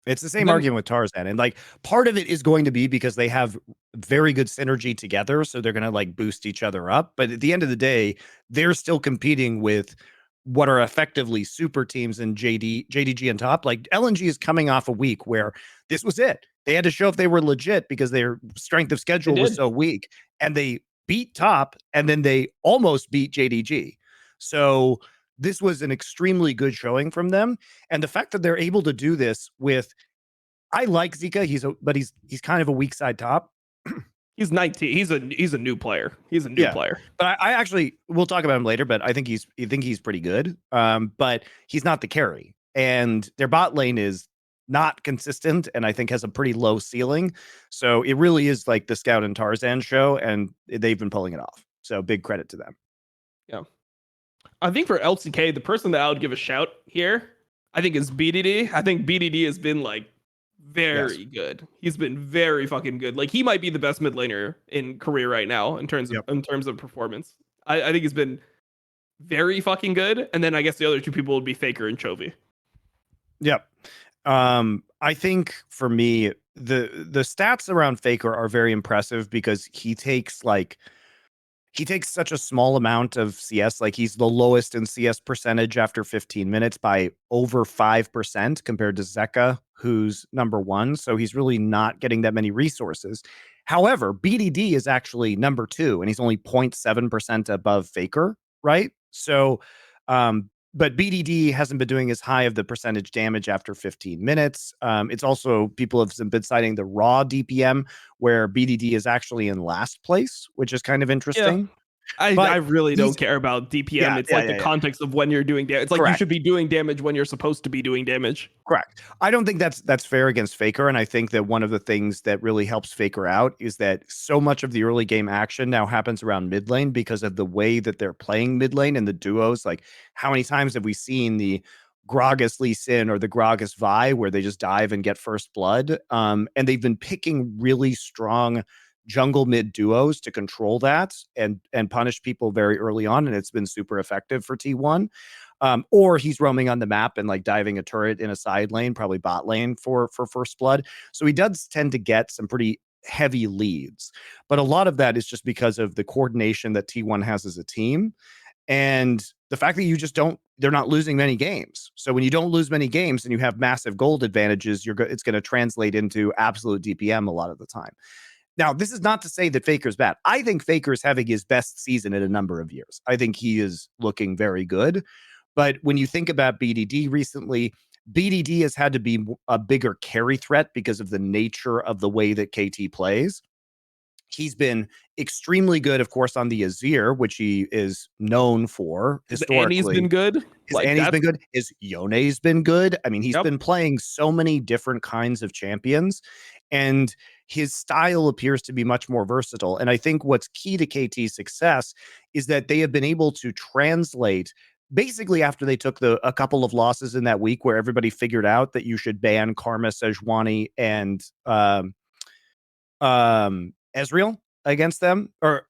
It's the same argument with Tarzan. And like part of it is going to be because they have very good synergy together. So they're going to like boost each other up. But at the end of the day, they're still competing with what are effectively super teams in JDG and top. Like LNG is coming off a week where this was it. They had to show if they were legit because their strength of schedule was so weak. And they beat top and then they almost beat JDG. So this was an extremely good showing from them. And the fact that they're able to do this with, I like Zika, but he's kind of a weak side top. He's 19. He's a new player. He's a new player. But I actually, we'll talk about him later, but I think he's pretty good. But he's not the carry. And their bot lane is not consistent and I think has a pretty low ceiling. So it really is like the Scout and Tarzan show, and they've been pulling it off. So big credit to them. Yeah. I think for LCK, the person that I would give a shout here, I think is BDD. I think BDD has been like very good. He's been very fucking good. Like he might be the best mid laner in career right now in terms of performance. I think he's been very fucking good. And then I guess the other 2 people would be Faker and Chovy. Yep. I think for me, the stats around Faker are very impressive because he takes such a small amount of CS. Like he's the lowest in CS percentage after 15 minutes by over 5% compared to Zeka, who's number 1. So he's really not getting that many resources. However, BDD is actually number 2 and he's only 0.7% above Faker, right? So, but BDD hasn't been doing as high of the percentage damage after 15 minutes. It's also, people have been citing the raw DPM where BDD is actually in last place, which is kind of interesting. Yeah. I really don't care about DPM. It's like the context of when you're doing damage. It's like you should be doing damage when you're supposed to be doing damage. Correct. I don't think that's fair against Faker. And I think that one of the things that really helps Faker out is that so much of the early game action now happens around mid lane because of the way that they're playing mid lane and the duos. Like how many times have we seen the Gragas Lee Sin or the Gragas Vi where they just dive and get first blood? And they've been picking really strong jungle mid duos to control that and punish people very early on, and it's been super effective for T1. Or he's roaming on the map and like diving a turret in a side lane, probably bot lane for first blood. So he does tend to get some pretty heavy leads, but a lot of that is just because of the coordination that T1 has as a team and the fact that they're not losing many games. So when you don't lose many games and you have massive gold advantages, it's going to translate into absolute DPM a lot of the time. Now, this is not to say that Faker's bad. I think Faker is having his best season in a number of years. I think he is looking very good. But when you think about BDD recently, BDD has had to be a bigger carry threat because of the nature of the way that KT plays. He's been extremely good, of course, on the Azir, which he is known for historically. Annie's been good. Annie's been good. His Yone's been good. I mean, he's been playing so many different kinds of champions, and his style appears to be much more versatile. And I think what's key to KT's success is that they have been able to translate basically after they took a couple of losses in that week where everybody figured out that you should ban Karma, Sejuani, and Ezreal against them, or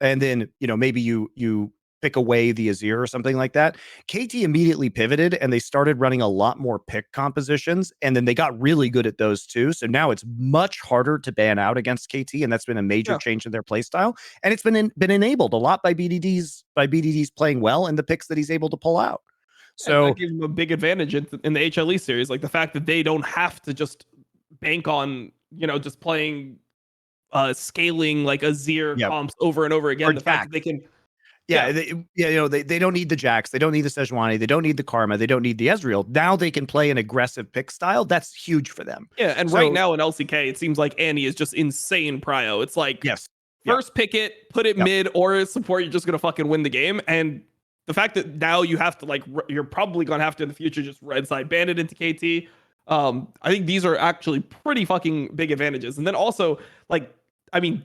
and then maybe you pick away the Azir or something like that. KT immediately pivoted and they started running a lot more pick compositions, and then they got really good at those too. So now it's much harder to ban out against KT, and that's been a major change in their play style, and it's been enabled a lot by BDD's playing well and the picks that he's able to pull out. So that gives him a big advantage in the HLE series, like the fact that they don't have to just bank on just playing scaling like Azir Yep. comps over and over again. Or The fact that Jax. they can, Yeah, they don't need the Jax, they don't need the Sejuani, they don't need the Karma, they don't need the Ezreal. Now they can play an aggressive pick style. That's huge for them. yeah. And right now in LCK, it seems like Annie is just insane prio. It's like Yes. first pick it, put it mid or support. You're just gonna fucking win the game. And the fact that now you have to like, you're probably gonna have to in the future just red side bandit into KT. I think these are actually pretty fucking big advantages. And then also like, I mean,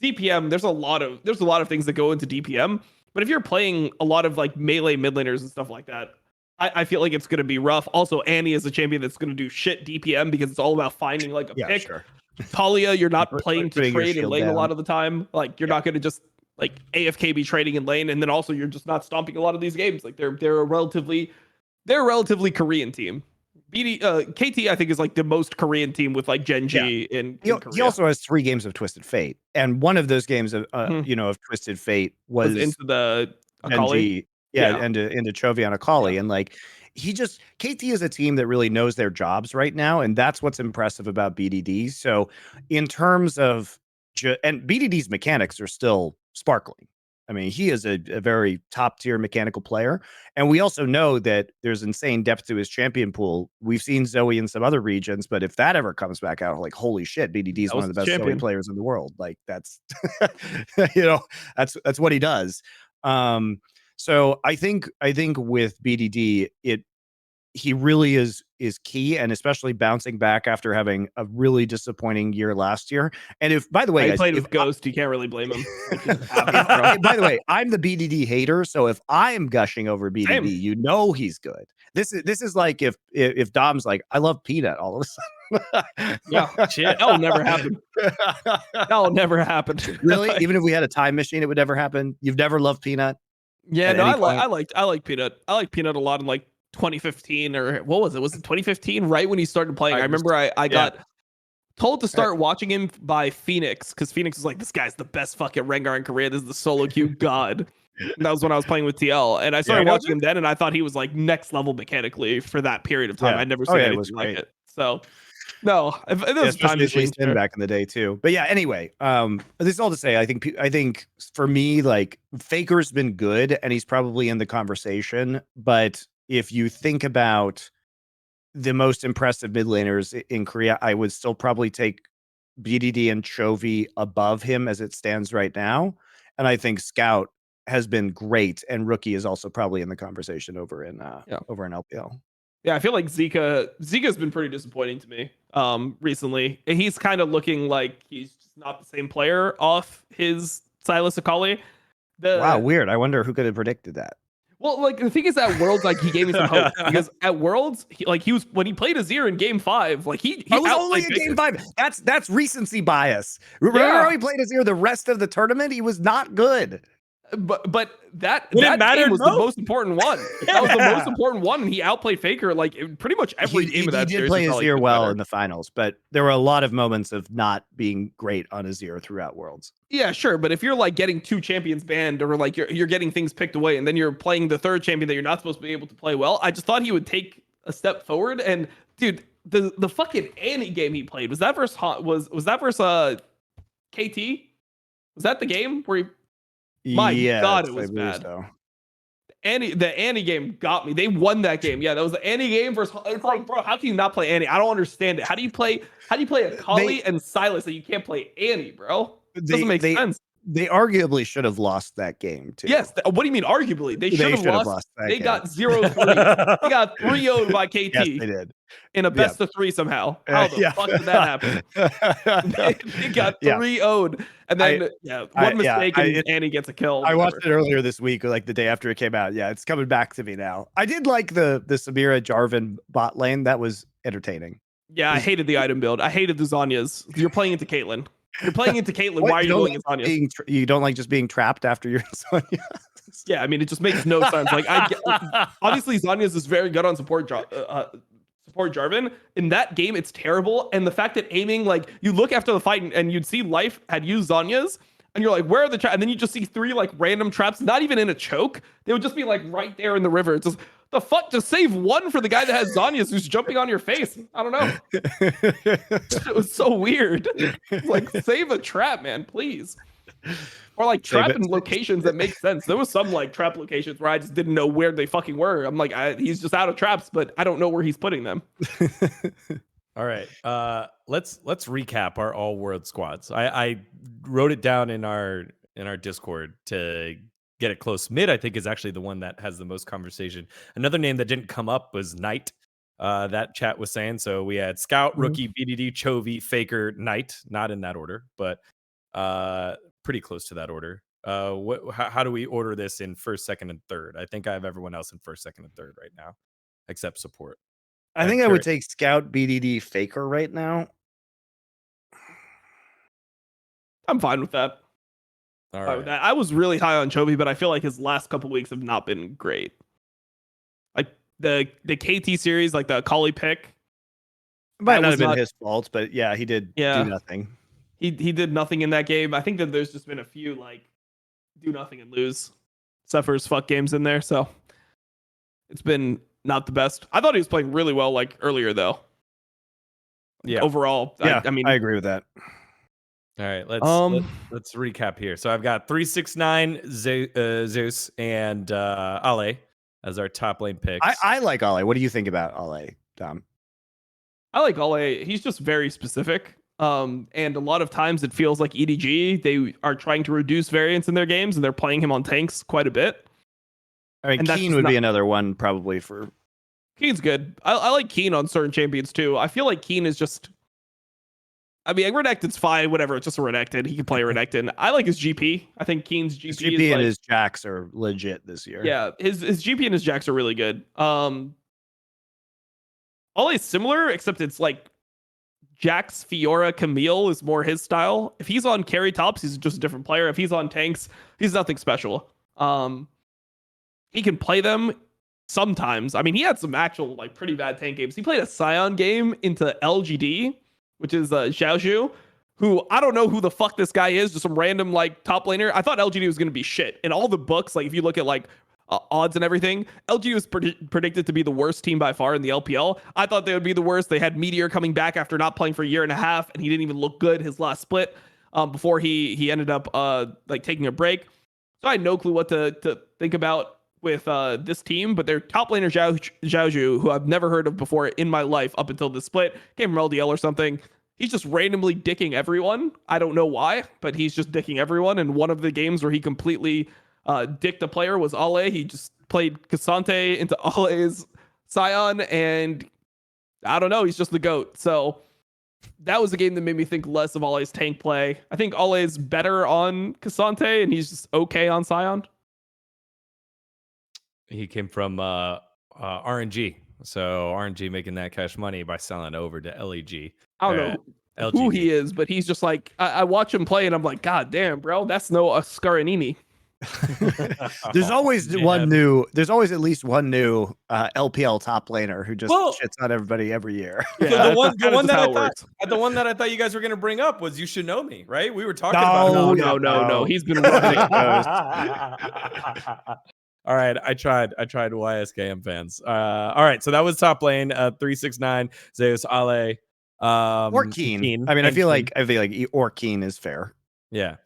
DPM, there's a lot of things that go into DPM, but if you're playing a lot of like melee mid laners and stuff like that, I feel like it's going to be rough. Also, Annie is a champion that's going to do shit DPM because it's all about finding like a pick. Sure. Talia, you're not playing to putting your trade in shield lane down. a lot of the time. Like you're not going to just like AFK be trading in lane, and then also you're just not stomping a lot of these games. Like they're a relatively Korean team. KT, I think, is like the most Korean team with like Genji in Korea. He also has 3 games of Twisted Fate, and one of those games of of Twisted Fate was into the Genji, into Chovy on Akali, and like KT is a team that really knows their jobs right now, and that's what's impressive about BDD. So in terms of and BDD's mechanics are still sparkling. I mean, he is a very top tier mechanical player. And we also know that there's insane depth to his champion pool. We've seen Zoe in some other regions, but if that ever comes back out, like, holy shit, BDD is one of the best Zoe players in the world. Like that's, that's what he does. So I think with BDD, he really is key, and especially bouncing back after having a really disappointing year last year. And if, by the way, he played with Ghost, you can't really blame him. By the way, I'm the BDD hater, so if I am gushing over BDD, you know he's good. This is like if Dom's like, I love Peanut all of a sudden. Yeah, shit, that'll never happen. That'll never happen. Really? Even if we had a time machine, it would never happen. You've never loved Peanut? Yeah, no, I like Peanut. I like Peanut a lot in like 2015 or what was it? Was it 2015? Right when he started playing. I remember I got told to start watching him by Phoenix because Phoenix was like, this guy's the best fucking Rengar in Korea. This is the solo queue god. And that was when I was playing with TL, and I started watching him then, and I thought he was like next level mechanically for that period of time. I'd never seen anything like it. So no, it was time to change back in the day too. But yeah, anyway, this is all to say, I think for me, like, Faker's been good, and he's probably in the conversation, but if you think about the most impressive mid laners in Korea, I would still probably take BDD and Chovy above him as it stands right now. And I think Scout has been great, and Rookie is also probably in the conversation over in LPL. Yeah, I feel like Zika's been pretty disappointing to me recently. And he's kind of looking like he's just not the same player off his Silas Akali. Wow, weird. I wonder who could have predicted that. Well, like the thing is, at Worlds, like he gave me some hope because at Worlds, he was when he played Azir in Game 5, like he was only in Game 5. That's recency bias. Remember how he played Azir the rest of the tournament? He was not good. But that game was the most important one. That was the most important one, and he outplayed Faker like pretty much every game of that series. He did play Azir well in the finals, but there were a lot of moments of not being great on Azir throughout Worlds. Yeah, sure, but if you're like getting 2 champions banned, or like you're getting things picked away, and then you're playing the 3rd champion that you're not supposed to be able to play well, I just thought he would take a step forward. And dude, the fucking Annie game he played, was that versus KT? Was that the game where he? My God, it was bad. So. The Annie game got me. They won that game. Yeah, that was the Annie game versus. It's like, bro, how can you not play Annie? I don't understand it. How do you play Akali and Silas that you can't play Annie, bro? It doesn't make sense. They arguably should have lost that game too. Yes. What do you mean arguably? They should have lost. They got 0-3. They got 3-0 by KT. Yes, they did. In a best of 3 somehow. How the fuck did that happen? they got 3-0'd. And then one mistake and Annie gets a kill. I watched it earlier this week, like the day after it came out. Yeah, it's coming back to me now. I did like the Samira Jarvan bot lane. That was entertaining. Yeah, I hated the item build. I hated the Zanyas. You're playing into Caitlyn. You're playing into Caitlyn. Why are you going into Zanya? You don't like just being trapped after you're Zanya? Yeah, I mean, it just makes no sense. Like, obviously Zanya's is very good on support Jarvan. In that game, it's terrible. And the fact that aiming, like, you look after the fight and you'd see Life had used Zanya's, and you're like, where are the traps? And then you just see 3 like random traps, not even in a choke. They would just be like right there in the river. It's just The fuck? Just save one for the guy that has Zanyas who's jumping on your face. I don't know. It was so weird. Like, save a trap, man, please. Or like trap in locations that make sense. There was some like trap locations where I just didn't know where they fucking were. I'm like, he's just out of traps, but I don't know where he's putting them. All right. Let's recap our all world squads. I wrote it down in our Discord to get it close. Mid, I think, is actually the one that has the most conversation. Another name that didn't come up was Knight. That chat was saying. So we had Scout, Rookie, BDD, Chovy, Faker, Knight. Not in that order, but pretty close to that order. How do we order this in first, second, and third? I think I have everyone else in first, second, and third right now, except support. I think I would take Scout, BDD, Faker right now. I'm fine with that. All right. I was really high on Chovy, but I feel like his last couple weeks have not been great. Like the KT series, like the Kali pick. Might not have been his fault, but yeah, he did do nothing. He did nothing in that game. I think that there's just been a few like do nothing and lose, suffers fuck games in there. So it's been not the best. I thought he was playing really well like earlier though. Yeah. Overall, yeah, I mean, I agree with that. All right, let's recap here. So I've got 369 Zeus and Ale as our top lane picks. I like Ale. What do you think about Ale, Dom? I like Ale. He's just very specific. And a lot of times it feels like EDG, they are trying to reduce variance in their games and they're playing him on tanks quite a bit. I mean, Keen would be another one probably for. Keen's good. I like Keen on certain champions too. I feel like Keen is just. I mean, Renekton's fine, whatever. It's just a Renekton. He can play Renekton. I like his GP. I think Keen's GP, GP and his Jax are legit this year. Yeah, his GP and his Jax are really good. All is similar, except it's like Jax, Fiora, Camille is more his style. If he's on carry tops, he's just a different player. If he's on tanks, he's nothing special. He can play them sometimes. I mean, he had some actual like pretty bad tank games. He played a Scion game into LGD, which is Xiaozhu, who I don't know who the fuck this guy is, just some random like top laner. I thought LGD was going to be shit. In all the books, like if you look at like odds and everything, LGD was predicted to be the worst team by far in the LPL. I thought they would be the worst. They had Meteor coming back after not playing for a year and a half, and he didn't even look good his last split before he ended up like taking a break. So I had no clue what to think about with this team, but their top laner Xiaozhu, who I've never heard of before in my life up until this split, came from LDL or something. He's just randomly dicking everyone. I don't know why, but he's just dicking everyone. And one of the games where he completely dicked a player was Ale. He just played Cassante into Ale's Scion, and I don't know, he's just the GOAT. So that was the game that made me think less of Ale's tank play. I think Ale's better on Cassante, and he's just okay on Scion. He came from RNG. So RNG making that cash money by selling over to LEG. I don't know who he is, but he's just like, I watch him play and I'm like, God damn, bro, that's no Ascarinini. There's always there's always at least one new LPL top laner who just shits on everybody every year. Yeah, so the one that I thought you guys were going to bring up was You Should Know Me, right? We were talking about No. He's been running exposed. All right, I tried YSKM fans. All right, so that was top lane, 369 Zeus, Ale, or Keen. I mean, I feel like or Keen is fair. Yeah.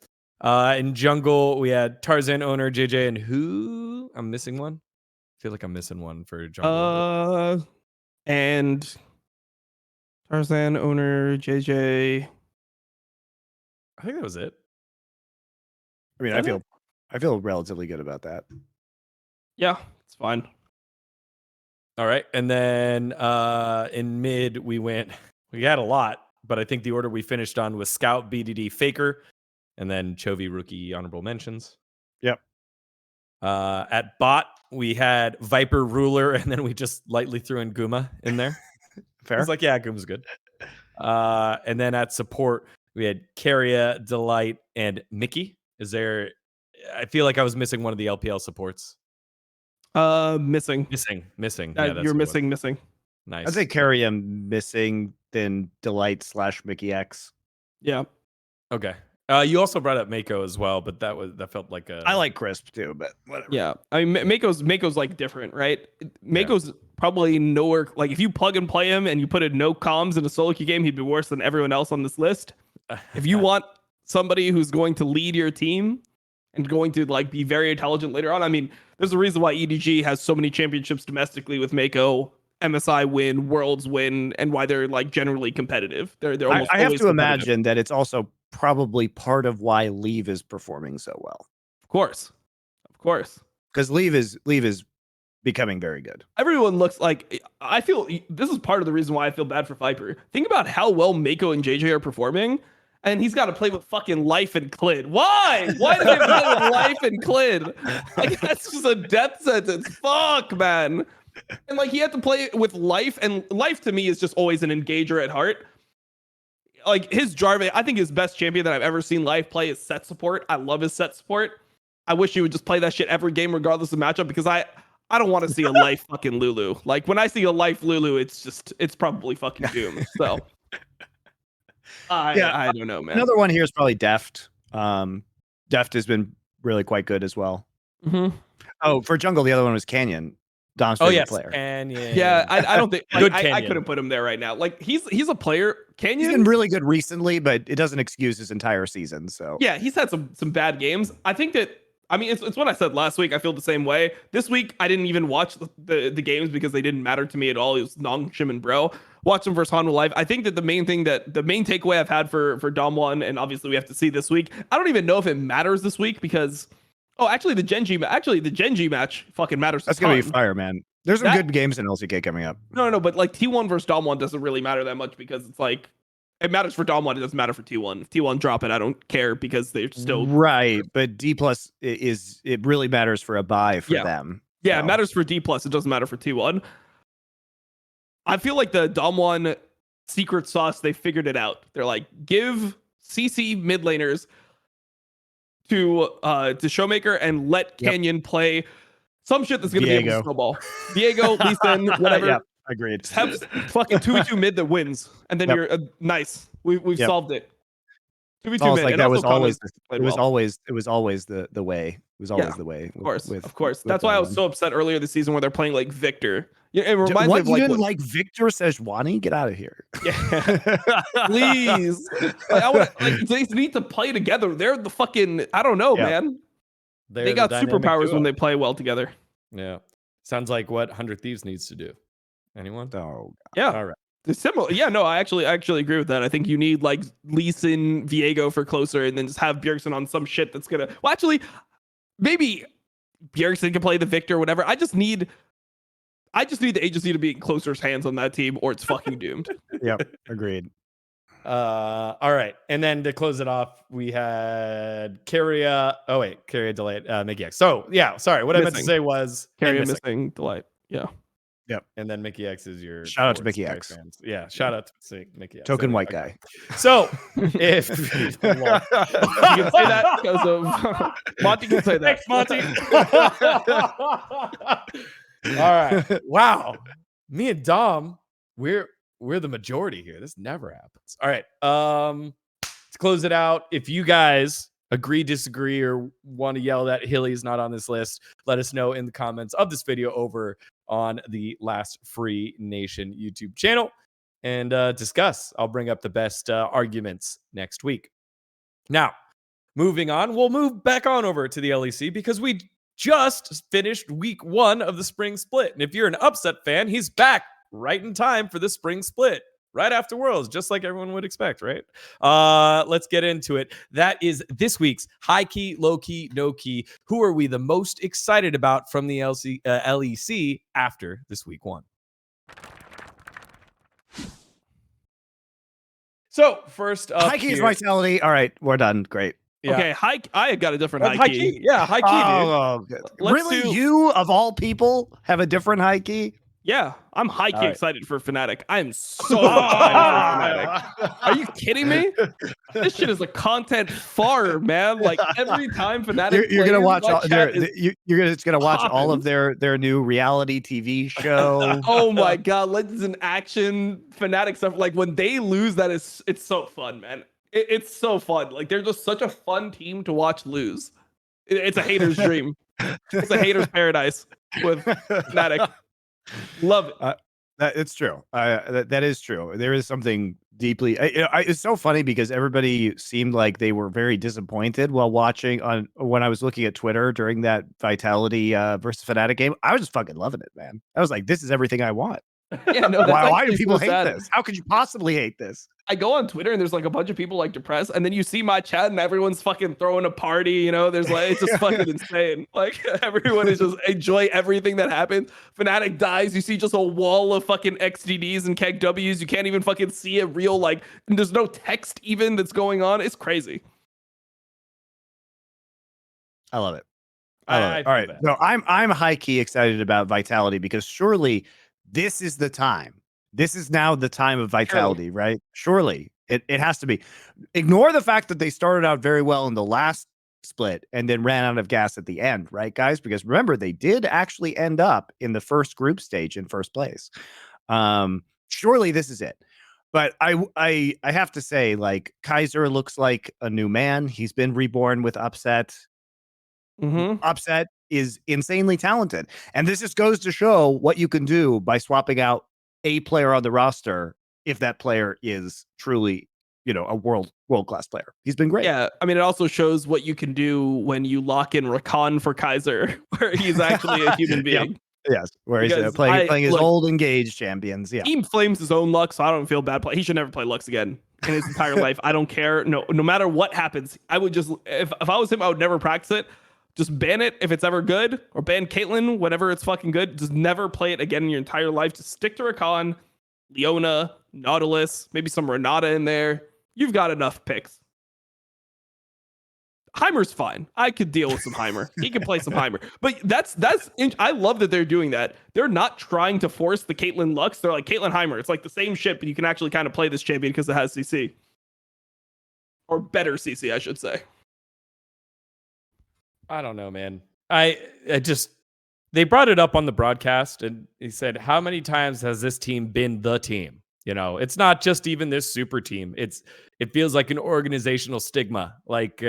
In jungle, we had Tarzan owner JJ and who? I'm missing one. I feel like I'm missing one for jungle. And Tarzan owner JJ. I think that was it. I mean, I feel relatively good about that. Yeah, it's fine. All right, and then in mid we had a lot, but I think the order we finished on was Scout, BDD, Faker, and then Chovy, Rookie, honorable mentions. Yep. At bot we had Viper, Ruler, and then we just lightly threw in Guma in there. Fair. I was like, yeah, Guma's good. And then at support we had Carrier, Delight, and Mickey. I feel like I was missing one of the LPL supports. Missing. Yeah, you're missing. Nice. I'd say Carrier missing, then Delight / Mickey X. Yeah. Okay. You also brought up Mako as well, but that felt like a. I like Crisp too, but whatever. Yeah, I mean, Mako's like different, right? Mako's probably nowhere. Like if you plug and play him and you put in no comms in a solo queue game, he'd be worse than everyone else on this list. If you want somebody who's going to lead your team and going to like be very intelligent later on, I mean, there's a reason why EDG has so many championships domestically with Mako. MSI win, Worlds win, and why they're like generally competitive. They're almost. I have to imagine that it's also probably part of why Leave is performing so well. Of course, because Leave is becoming very good. Everyone looks like. I feel this is part of the reason why I feel bad for Viper. Think about how well Mako and JJ are performing, and he's got to play with fucking Life and Clid. Why? Why do they play with Life and Clid? Like that's just a death sentence. Fuck, man. And like he had to play with Life, and Life to me is just always an engager at heart. Like his Jarvan, I think his best champion that I've ever seen Life play is set support. I love his set support. I wish he would just play that shit every game regardless of matchup because I don't want to see a Life fucking Lulu. Like when I see a Life Lulu, it's probably fucking doomed. So I don't know, man. Another one here is probably Deft. Deft has been really quite good as well. Mm-hmm. Oh, for jungle, the other one was Canyon. Dom's favorite player. Canyon. Yeah, I don't think Good I Canyon. couldn't put him there right now. Like he's a player. Canyon, He's been really good recently, but it doesn't excuse his entire season. So yeah, he's had some bad games. I think that it's what I said last week. I feel the same way. This week I didn't even watch the games because they didn't matter to me at all. It was Nong, Shim, and Bro. Watch them versus Hanwha live. I think that the main takeaway I've had for Dom 1, and obviously we have to see this week. I don't even know if it matters this week because the Genji match fucking matters. That's gonna be fire, man. There's some good games in LCK coming up. No, but like T1 versus Dom 1 doesn't really matter that much because it's like it matters for Dom 1, it doesn't matter for T1. If T1 drop it, I don't care because they're still right. But D+ it really matters for a buy for them. Yeah, it matters for D+. It doesn't matter for T1. I feel like the Dom 1 secret sauce, they figured it out. They're like, give CC mid laners to Showmaker and let Canyon play some shit that's gonna be able to snowball. Diego, Lee Sin, whatever. Yeah, agreed. Have fucking 2v2 mid that wins, and then you're nice. We've solved it. 2v2 mid. Like and that was always it was always the way. It was always the way. Of course. That's why I was so upset earlier this season where they're playing like Victor. Yeah, it reminds me of you didn't like Victor Sejuani? Get out of here. Yeah. Please. They need to play together. They're the fucking I don't know, man. They got superpowers when they play well together. Yeah. Sounds like what 100 Thieves needs to do. Anyone? Oh, yeah. All right. It's similar. Yeah, no, I actually agree with that. I think you need like Lee Sin, Viego for closer, and then just have Bjergsen on some shit that's gonna. Well, actually, maybe Bjergsen can play the Victor, or whatever. I just need the agency to be in closer's hands on that team, or it's fucking doomed. Yep, agreed. All right, and then to close it off, we had Carrier. Oh wait, Carrier Delight, Mickey X. So yeah, sorry. What I meant to say was Carrier missing Delight. Yeah. Yep. And then Mickey X is your shout out to Mickey X. Fans. Yeah, shout out to Mickey X. Token white guy. So if you can say that because of Monte can say that. Thanks, Monte. All right. Wow. Me and Dom, we're the majority here. This never happens. All right. To close it out, if you guys agree, disagree, or want to yell that Hilly's not on this list, let us know in the comments of this video over on the Last Free Nation YouTube channel and discuss. I'll bring up the best arguments next week. Now, moving on, we'll move back on over to the LEC because we just finished week 1 of the spring split. And if you're an upset fan, he's back right in time for the spring split. Right after Worlds, just like everyone would expect, right? Let's get into it. That is this week's high key, low key, no key. Who are we the most excited about from the LEC after this week 1? So first up, high key is Vitality. All right, we're done. Great. Yeah. Okay, I got a different high key. Yeah, high key, dude. Really, you of all people have a different high key? Yeah, I'm high key excited for Fnatic. I am so excited for Fnatic. Are you kidding me? This shit is a content farm, man. Like every time Fnatic, you're gonna watch you're gonna watch all of their new reality TV show. Oh my god, Legends in Action, Fnatic stuff. Like when they lose, it's so fun, man. It's so fun. Like they're just such a fun team to watch lose. It's a hater's dream. It's a hater's paradise with Fnatic. Love it. It's true. That is true. There is something deeply. It's so funny because everybody seemed like they were very disappointed while watching when I was looking at Twitter during that Vitality versus Fnatic game. I was just fucking loving it, man. I was like, this is everything I want. Yeah, no, Why do people hate this? How could you possibly hate this? I go on Twitter and there's like a bunch of people like depressed, and then you see my chat and everyone's fucking throwing a party. You know, there's like it's just fucking insane. Like everyone is just enjoy everything that happens. Fnatic dies, you see just a wall of fucking XDDs and keg Ws. You can't even fucking see a real like. And there's no text even that's going on. It's crazy. I love it. I love it. All right, no, I'm high key excited about Vitality because surely this is the time. This is now the time of Vitality, right? Surely it has to be. Ignore the fact that they started out very well in the last split and then ran out of gas at the end, right, guys? Because remember, they did actually end up in the first group stage in first place. Surely this is it. But I have to say, like, Kaiser looks like a new man. He's been reborn with Upset. Upset is insanely talented. And this just goes to show what you can do by swapping out a player on the roster if that player is truly, a world-class player. He's been great. Yeah, I mean, it also shows what you can do when you lock in Rakan for Kaiser, where he's actually a human being. Yep. Yes, where he's playing his old engaged champions. Yeah, Team flames his own Lux, so I don't feel bad. He should never play Lux again in his entire life. I don't care. No matter what happens, I would just if I was him, I would never practice it. Just ban it if it's ever good, or ban Caitlyn whenever it's fucking good. Just never play it again in your entire life. Just stick to Rakan, Leona, Nautilus, maybe some Renata in there. You've got enough picks. Heimer's fine. I could deal with some Heimer. He can play some Heimer. But I love that they're doing that. They're not trying to force the Caitlyn Lux. They're like Caitlyn Heimer. It's like the same shit, but you can actually kind of play this champion because it has CC. Or better CC, I should say. I don't know, man. They brought it up on the broadcast and he said, how many times has this team been the team? It's not just even this super team. It feels like an organizational stigma. Like,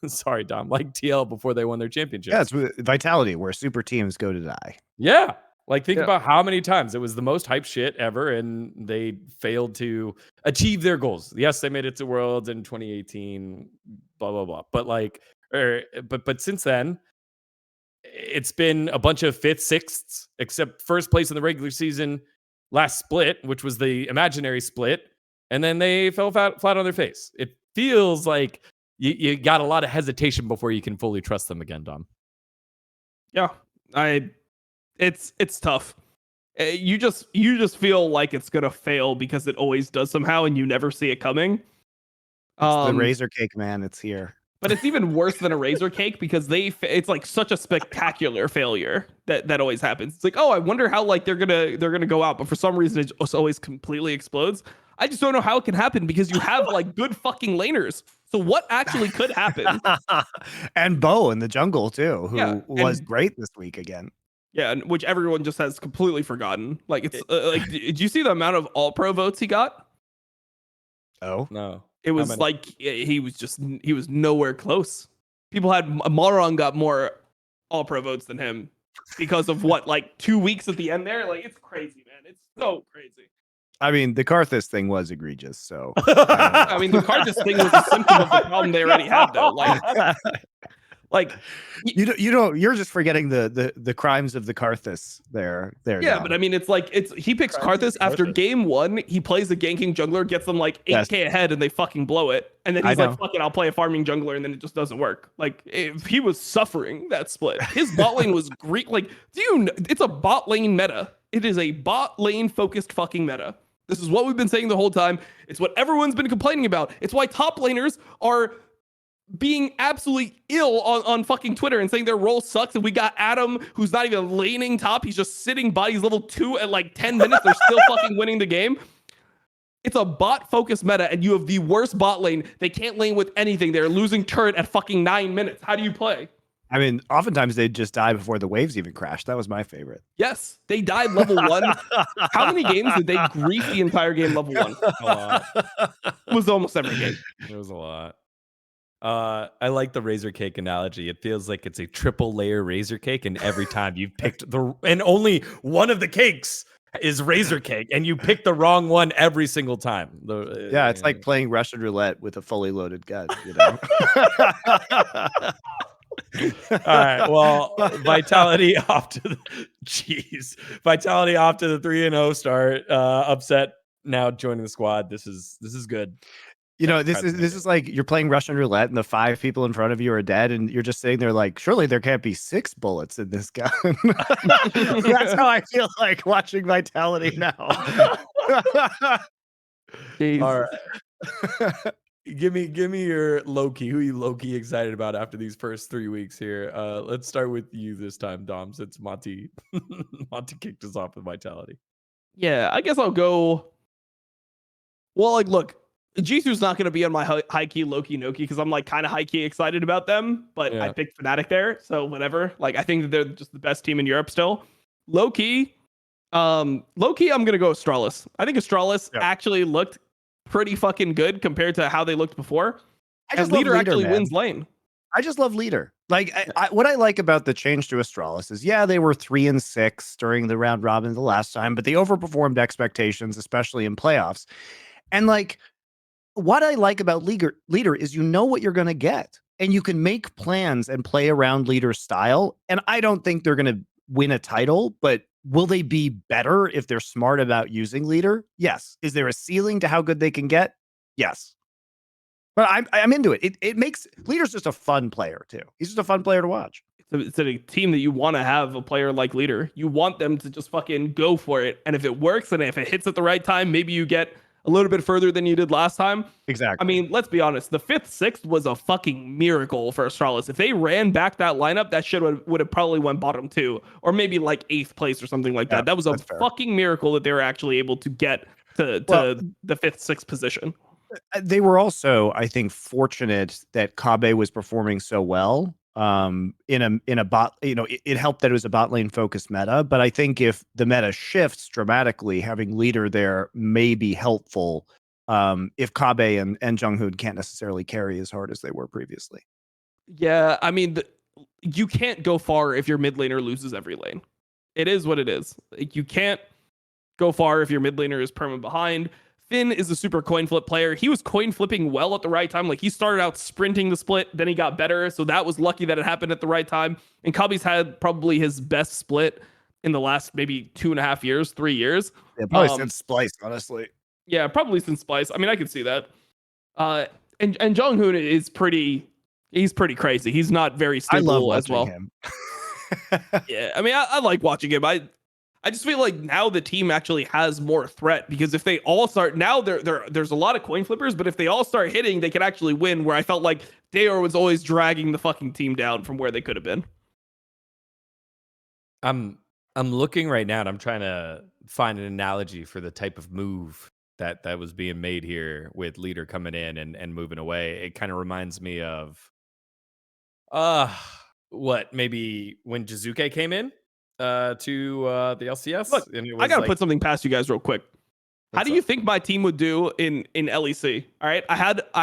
sorry, Dom, like TL before they won their championship. Yeah, it's Vitality where super teams go to die. Yeah. Like, think about how many times it was the most hype shit ever and they failed to achieve their goals. Yes, they made it to Worlds in 2018, blah, blah, blah. But like, but since then, it's been a bunch of fifth, sixths, except first place in the regular season last split, which was the imaginary split, and then they fell flat on their face. It feels like you got a lot of hesitation before you can fully trust them again, Dom. Yeah, it's tough. You just feel like it's gonna fail because it always does somehow, and you never see it coming. It's the razor cake, man. It's here. But it's even worse than a razor cake because it's like such a spectacular failure that always happens. It's like, oh, I wonder how like they're gonna go out, but for some reason it just always completely explodes. I just don't know how it can happen because you have like good fucking laners. So what actually could happen? And Bo in the jungle too, who was great this week again. Yeah, and which everyone just has completely forgotten. Like it's like, did you see the amount of all pro votes he got? Oh no. It was like he was nowhere close. People had Moron got more all pro votes than him because of what, like 2 weeks at the end there. Like it's crazy, man. It's so crazy. I mean, the Karthus thing was egregious. So I mean, the Karthus thing was a symptom of the problem they already had, though. Like you're just forgetting the crimes of the Karthus there. Yeah, now. but I mean, he picks Karthus after game 1. He plays a ganking jungler, gets them like 8k ahead, and they fucking blow it. And then he's like, "Fuck it, I'll play a farming jungler," and then it just doesn't work. Like if he was suffering that split, his bot lane was great. Like, it's a bot lane meta. It is a bot lane focused fucking meta. This is what we've been saying the whole time. It's what everyone's been complaining about. It's why top laners are being absolutely ill on fucking Twitter and saying their role sucks, and we got Adam who's not even laning top. He's just sitting bodies level 2 at like 10 minutes. They're still fucking winning the game. It's a bot focused meta, and you have the worst bot lane. They can't lane with anything. They're losing turret at fucking 9 minutes. How do you play? I mean, oftentimes they'd just die before the waves even crashed. That was my favorite. Yes, they died level 1. How many games did they grief the entire game level 1? A lot. It was almost every game. It was a lot. I like the razor cake analogy. It feels like it's a triple layer razor cake, and every time you've picked and only one of the cakes is razor cake, and you pick the wrong one every single time. Yeah, it's like playing Russian roulette with a fully loaded gun, you know. All right. Well, Vitality off to the Vitality off to the 3-0 start. Upset now joining the squad. This is good. You know, this is like you're playing Russian roulette and the 5 people in front of you are dead, and you're just sitting there like, surely there can't be 6 bullets in this gun. That's how I feel like watching Vitality now. All right. Give me your Loki. Who are you Loki excited about after these first 3 weeks here? Let's start with you this time, Dom, since Monte Monte kicked us off with Vitality. Yeah, I guess I'll go. Well, like, look, Jisu's not going to be on my high key Loki Noki because I'm like kind of high key excited about them, but Yeah. I picked Fnatic there, so whatever. Like, I think that they're just the best team in Europe still. Low key, I'm gonna go Astralis. I think Astralis actually looked pretty fucking good compared to how they looked before. And Leader actually wins lane. I just love Leader. Like, what I like about the change to Astralis is, yeah, they were 3 and 6 during the round robin the last time, but they overperformed expectations, especially in playoffs. And like, what I like about Leader is you know what you're going to get, and you can make plans and play around Leader's style. And I don't think they're going to win a title, but will they be better if they're smart about using Leader? Yes. Is there a ceiling to how good they can get? Yes. But I'm into it. It makes Leader's just a fun player too. He's just a fun player to watch. It's a team that you want to have a player like Leader. You want them to just fucking go for it. And if it works and if it hits at the right time, maybe you get a little bit further than you did last time. Exactly. I mean, let's be honest. The 5th, 6th was a fucking miracle for Astralis. If they ran back that lineup, that shit would have probably went bottom 2 or maybe like 8th place or something like that. That was a fucking miracle that they were actually able to get to the 5th, 6th position. They were also, I think, fortunate that Kabe was performing so well. In a bot, you know, it helped that it was a bot lane focused meta. But I think if the meta shifts dramatically, having Leader there may be helpful. If Kabe and Junghoon can't necessarily carry as hard as they were previously. Yeah, I mean, you can't go far if your mid laner loses every lane. It is what it is. Like, you can't go far if your mid laner is perma behind. Finn is a super coin flip player. He was coin flipping well at the right time. Like, he started out sprinting the split, then he got better. So that was lucky that it happened at the right time. And Kabe's had probably his best split in the last maybe 2.5 years, 3 years. Yeah, probably since Splice, honestly. Yeah, probably since Splice. I mean, I can see that. And Junghoon is pretty crazy. He's not very stable I love as well. Him. Yeah, I mean, I like watching him. I just feel like now the team actually has more threat because if they all start now, there's a lot of coin flippers, but if they all start hitting, they can actually win. Where I felt like Dayor was always dragging the fucking team down from where they could have been. I'm looking right now and I'm trying to find an analogy for the type of move that was being made here with Leader coming in and moving away. It kind of reminds me of what maybe when Jizuke came in to the LCS. Look, and it was I gotta put something past you guys real quick. How do you think my team would do in LEC? All right, I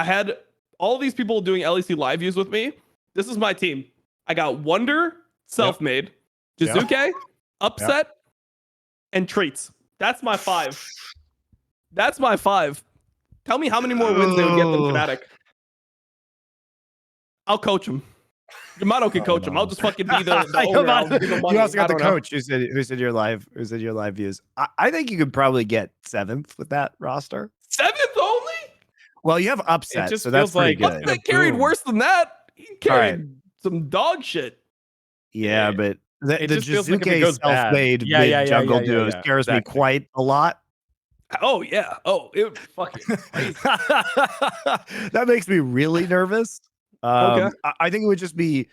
had all these people doing LEC live views with me. This is my team. I got Wonder, Selfmade, Jizuke, Upset, and Treats. That's my 5. That's my 5. Tell me how many more wins they would get than Fnatic. I'll coach them. Yamato can coach him. I'll just fucking be the owner. You also got the coach who's in your live views. I think you could probably get 7th with that roster. 7th only? Well, you have Upset, so that's pretty good. Upset carried worse than that. He carried some dog shit. Yeah, but the Jizuke self-made jungle duo scares me quite a lot. Oh yeah. Oh, it fucking crazy. That makes me really nervous. Okay. I think it would just be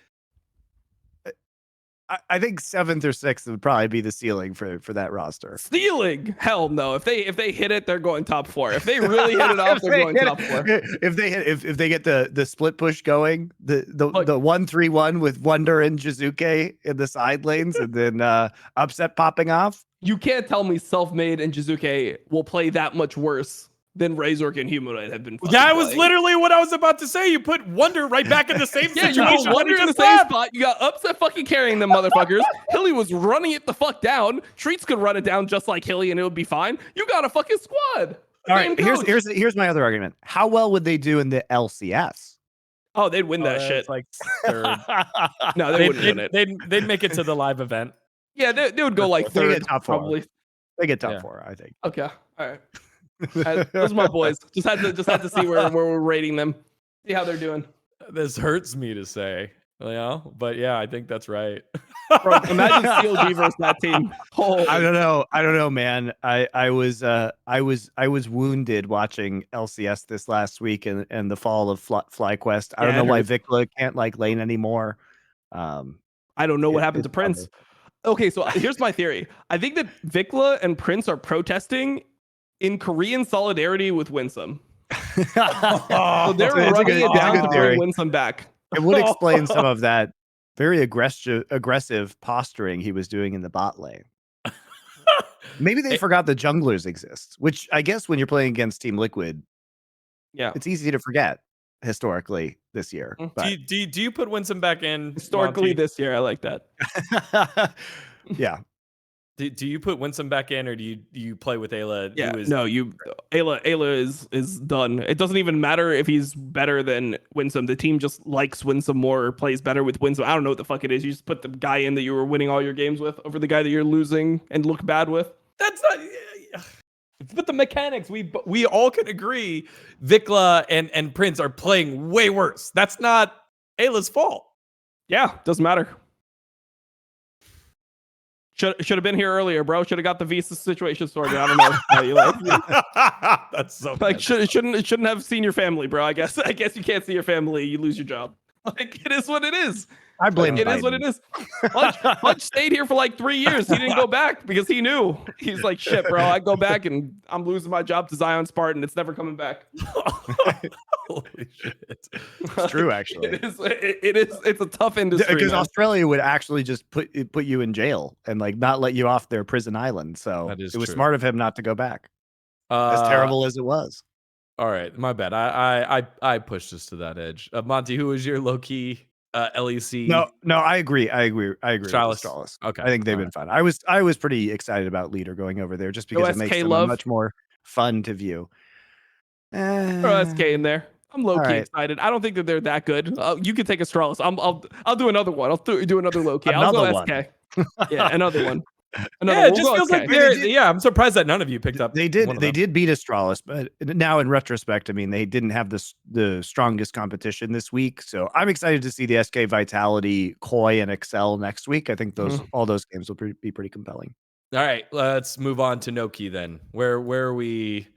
I think 7th or 6th would probably be the ceiling for that roster. Ceiling? Hell no. If they hit it, they're going top 4. If they really hit it off, they're going top 4. If they get the split push going, the 1-3-1 with Wonder and Jizuke in the side lanes, and then upset popping off. You can't tell me Self-Made and Jizuke will play that much worse than Razork and Humanoid have been. That was literally what I was about to say. You put Wonder right back in the same yeah, situation. you put Wonder in the same spot. You got Upset fucking carrying them motherfuckers. Hilly was running it the fuck down. Treats could run it down just like Hilly and it would be fine. You got a fucking squad. All right, here's my other argument. How well would they do in the LCS? Oh, they'd win that shit. Like third. No, they wouldn't win it. They'd make it to the live event. Yeah, they would go like third, top probably. They get top 4, I think. Okay, all right. Those are my boys. Just had to see where we're rating them. See how they're doing. This hurts me to say, but yeah, I think that's right. Bro, imagine CLG versus that team. Holy. I don't know, man. I was wounded watching LCS this last week and the fall of FlyQuest. I don't know why Vikla can't like lane anymore. I don't know what happened to Prince. Okay, so here's my theory. I think that Vikla and Prince are protesting in Korean solidarity with Winsome. So they're running it down to bring Winsome back. It would explain some of that very aggressive posturing he was doing in the bot lane. Maybe they forgot the junglers exist, which I guess when you're playing against Team Liquid, yeah, it's easy to forget historically this year. Do you put Winsome back in? Historically Monte? This year, I like that. Yeah. Do you put Winsome back in, or do you play with Ayla? Yeah, Ayla is done. It doesn't even matter if he's better than Winsome. The team just likes Winsome more, or plays better with Winsome. I don't know what the fuck it is. You just put the guy in that you were winning all your games with over the guy that you're losing and look bad with. That's not. But the mechanics, we all can agree, Vikla and Prince are playing way worse. That's not Ayla's fault. Yeah, doesn't matter. Should have been here earlier, bro. Should have got the visa situation sorted. I don't know how you like. That's so like shouldn't have seen your family, bro. I guess you can't see your family. You lose your job. Like it is what it is. I blame it is what it is. Punch stayed here for like 3 years. He didn't go back because he knew. He's like, shit, bro. I go back and I'm losing my job to Zion Spartan. It's never coming back. Holy shit! It's true, actually. It is. It's a tough industry because Australia would actually just put you in jail and like not let you off their prison island. So it was smart of him not to go back. As terrible as it was. All right, my bad. I pushed us to that edge. Monte, who was your low key? LEC. No, I agree. Astralis. Okay, I think they've been fun. I was pretty excited about Leader going over there just because it makes them much more fun to view. Throw SK in there. I'm low key excited. I don't think that they're that good. You can take Astralis. I'll do another one. I'll do another low key. I'll go SK. Yeah, another one. It just feels like I'm surprised that none of you picked up. They did beat Astralis, but now in retrospect, I mean, they didn't have the strongest competition this week. So I'm excited to see the SK Vitality, Koi, and Excel next week. I think all those games will be pretty compelling. All right, let's move on to Noki then. Where are we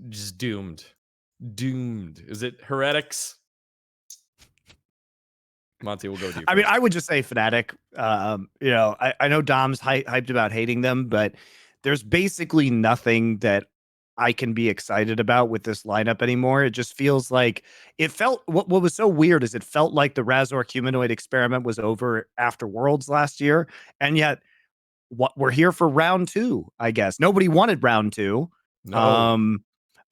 just doomed? Doomed. Is it Heretics? Monte, we'll go with you. I mean, I would just say Fnatic. I know Dom's hyped about hating them, but there's basically nothing that I can be excited about with this lineup anymore. It just feels like what was so weird is it felt like the Razork humanoid experiment was over after Worlds last year. And yet we're here for round 2, I guess. Nobody wanted round 2. No.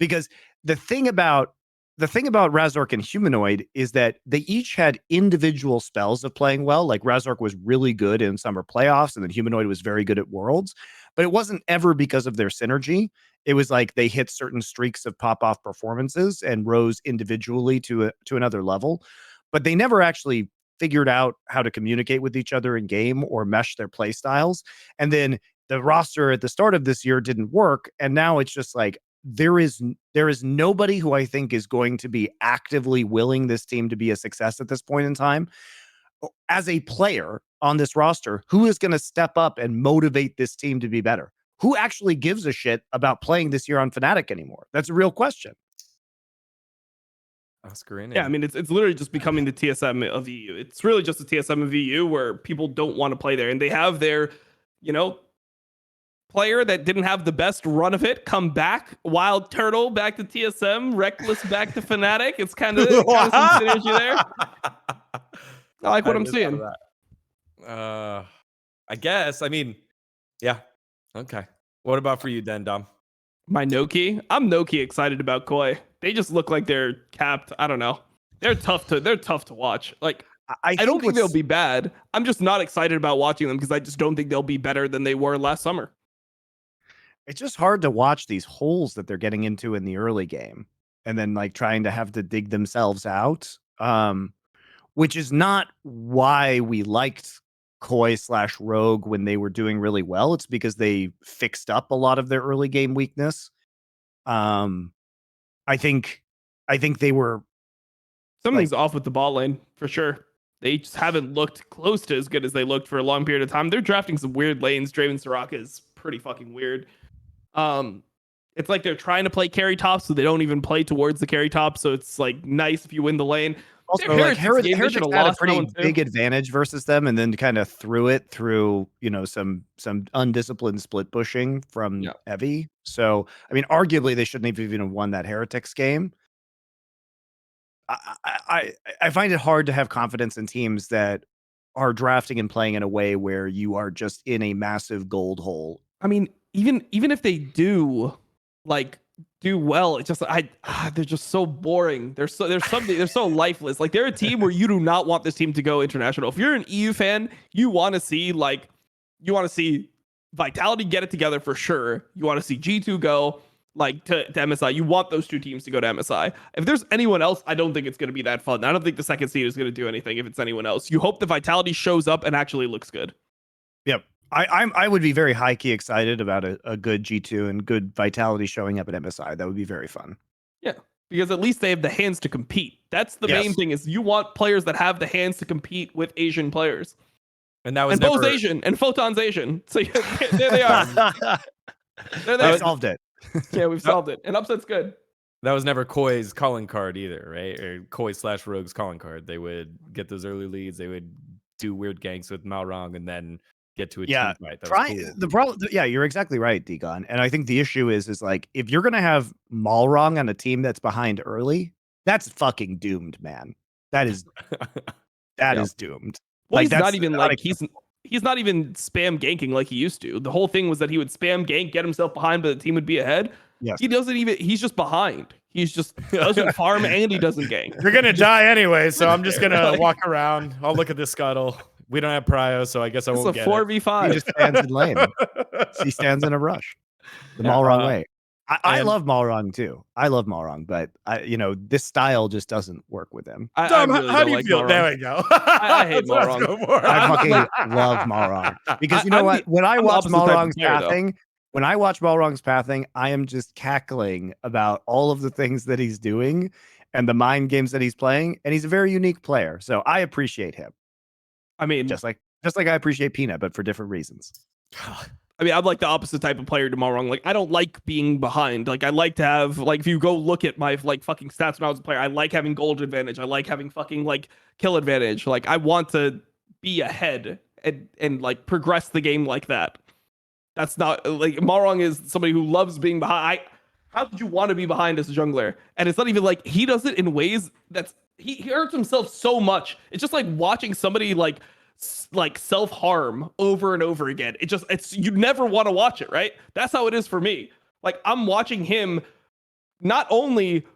Because the thing about Razork and Humanoid is that they each had individual spells of playing well. Like Razork was really good in summer playoffs, and then Humanoid was very good at Worlds. But it wasn't ever because of their synergy. It was like they hit certain streaks of pop-off performances and rose individually to another level. But they never actually figured out how to communicate with each other in game or mesh their play styles. And then the roster at the start of this year didn't work. And now it's just like, there is nobody who I think is going to be actively willing this team to be a success at this point in time as a player on this roster who is going to step up and motivate this team to be better. Who actually gives a shit about playing this year on Fnatic anymore? That's a real question. Oscar in. Yeah, I mean, it's literally just becoming the TSM of EU. It's really just the TSM of EU where people don't want to play there, and they have their, you know, player that didn't have the best run of it come back. Wild Turtle back to TSM. Reckless back to Fnatic. It's kind of some synergy there. I like what I'm seeing. I guess. I mean, yeah. Okay. What about for you then, Dom? My Noki. I'm Noki excited about Koi. They just look like they're capped. I don't know. They're tough to watch. Like I don't think they'll be bad. I'm just not excited about watching them because I just don't think they'll be better than they were last summer. It's just hard to watch these holes that they're getting into in the early game and then like trying to have to dig themselves out. Which is not why we liked Koi/Rogue when they were doing really well. It's because they fixed up a lot of their early game weakness. I think they were something's off with the ball lane for sure. They just haven't looked close to as good as they looked for a long period of time. They're drafting some weird lanes. Draven Soraka is pretty fucking weird. It's like they're trying to play carry top, so they don't even play towards the carry top. So it's like nice if you win the lane. Also, like Heretics had a pretty big advantage versus them, and then kind of threw it through, you know, some undisciplined split pushing from Evie. So, I mean, arguably they shouldn't have even won that Heretics game. I find it hard to have confidence in teams that are drafting and playing in a way where you are just in a massive gold hole. I mean, even if they do well, it's just they're just so boring. They're so lifeless. Like they're a team where you do not want this team to go international. If you're an EU fan, you want to see Vitality get it together for sure. You want to see G2 go to MSI. You want those two teams to go to MSI. If there's anyone else, I don't think it's going to be that fun. I don't think the second seed is going to do anything if it's anyone else. You hope the Vitality shows up and actually looks good. Yep. I would be very high key excited about a good G2 and good Vitality showing up at MSI. That would be very fun. Yeah, because at least they have the hands to compete. That's the main thing, is you want players that have the hands to compete with Asian players. And that was Bo's Asian and Photon's Asian. So there they are. We solved it. Yeah, we've solved it. And Upset's good. That was never Koi's calling card either, right? Or Koi/Rogue's calling card. They would get those early leads. They would do weird ganks with Malrong and then get to a team fight. Cool. The problem, you're exactly right, Dgon. And I think the issue is like if you're gonna have Malrong on a team that's behind early, that's fucking doomed, man. That is is doomed. Well, he's not even he's not even spam ganking like he used to. The whole thing was that he would spam gank, get himself behind, but the team would be ahead. Yes. He doesn't even. He's just behind. He's just doesn't farm and he doesn't gank. You're gonna die anyway, so I'm just gonna walk around. I'll look at this scuttle. We don't have prio, so I guess I won't get it. It's a 4v5. He just stands in lane. He stands in a rush. The Malrong way. I love Malrong too. I love Malrong, but this style just doesn't work with him. Dom, how do you feel? Malrong. There we go. I hate Malrong. I fucking love Malrong because you know what? When I watch Malrong's pathing, I am just cackling about all of the things that he's doing and the mind games that he's playing, and he's a very unique player. So I appreciate him. I mean, just like I appreciate Peanut, but for different reasons. I mean, I'm like the opposite type of player to Malrong. Like, I don't like being behind. Like, I like to have, like, if you go look at my fucking stats when I was a player, I like having gold advantage. I like having fucking kill advantage. Like, I want to be ahead and progress the game like that. That's not Malrong is somebody who loves being behind. How could you want to be behind as a jungler? And it's not even he does it in ways that's he hurts himself so much. It's just like watching somebody self-harm over and over again. It's you never want to watch it, right? That's how it is for me. I'm watching him not only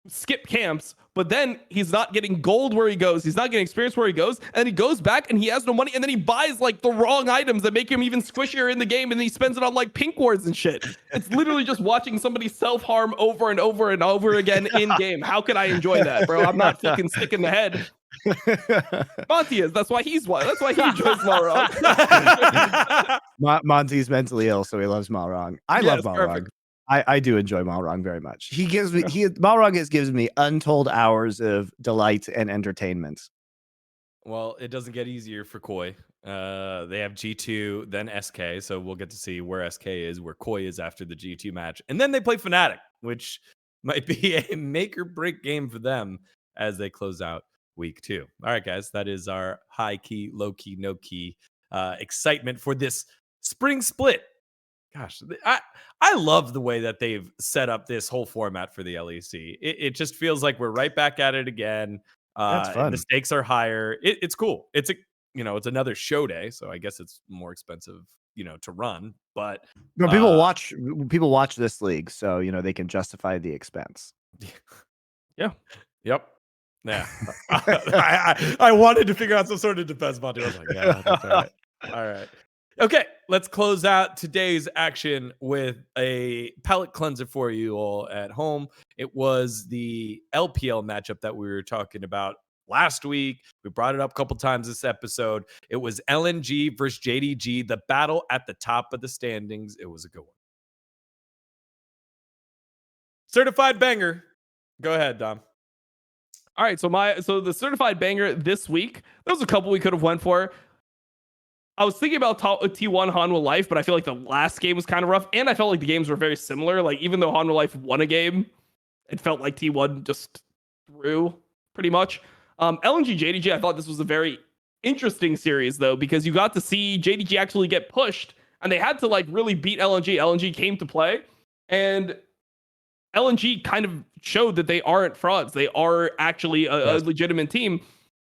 skip camps, but then he's not getting gold where he goes. He's not getting experience where he goes. And he goes back and he has no money. And then he buys the wrong items that make him even squishier in the game. And then he spends it on pink wards and shit. It's literally just watching somebody self-harm over and over and over again in game. How could I enjoy that, bro? I'm not fucking sick in the head. Monte is. That's why he enjoys Malrong. Monte's mentally ill, so he loves Malrong. I love Malrong. Perfect. I do enjoy Malrong very much. Malrong gives me untold hours of delight and entertainment. Well, it doesn't get easier for Koi. They have G2, then SK, so we'll get to see where SK is, where Koi is after the G2 match. And then they play Fnatic, which might be a make or break game for them. as they close out week 2. All right, guys, that is our high key, low key, no key excitement for this spring split. Gosh, I love the way that they've set up this whole format for the LEC. It just feels like we're right back at it again. That's fun. The stakes are higher. It's cool. It's it's another show day, so I guess it's more expensive, to run. But no, people watch this league, so they can justify the expense. Yeah. Yep. Yeah. I wanted to figure out some sort of defense, Monte. I was like, yeah, that's all right. All right. Okay, let's close out today's action with a palate cleanser for you all at home. It was the LPL matchup that we were talking about last week. We brought it up a couple times this episode. It was LNG versus JDG, the battle at the top of the standings. It was a good one. Certified banger. Go ahead, Dom. All right, so the certified banger this week, there was a couple we could have went for. I was thinking about T1 Hanwha Life, but I feel like the last game was kind of rough, and I felt like the games were very similar. Like, even though Hanwha Life won a game, it felt like T1 just threw pretty much. LNG JDG, I thought this was a very interesting series, though, because you got to see JDG actually get pushed, and they had to like really beat LNG. LNG came to play, and LNG kind of showed that they aren't frauds. They are actually a legitimate team.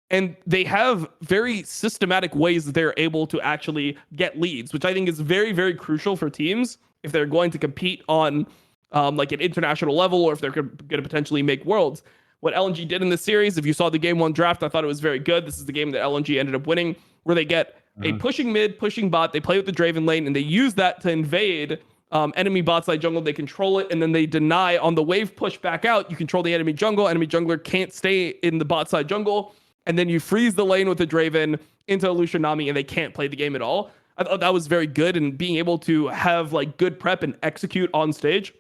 And they have very systematic ways that they're able to actually get leads, which I think is very, very crucial for teams if they're going to compete on like an international level, or if they're going to potentially make worlds. What LNG did in this series, if you saw the game 1 draft, I thought it was very good. This is the game that LNG ended up winning, where they get a pushing mid, pushing bot. They play with the Draven lane, and they use that to invade enemy bot side jungle. They control it, and then they deny on the wave push back out. You control the enemy jungle. Enemy jungler can't stay in the bot side jungle. And then you freeze the lane with the Draven into Lucian Nami, and they can't play the game at all. I thought that was very good, and being able to have like good prep and execute on stage,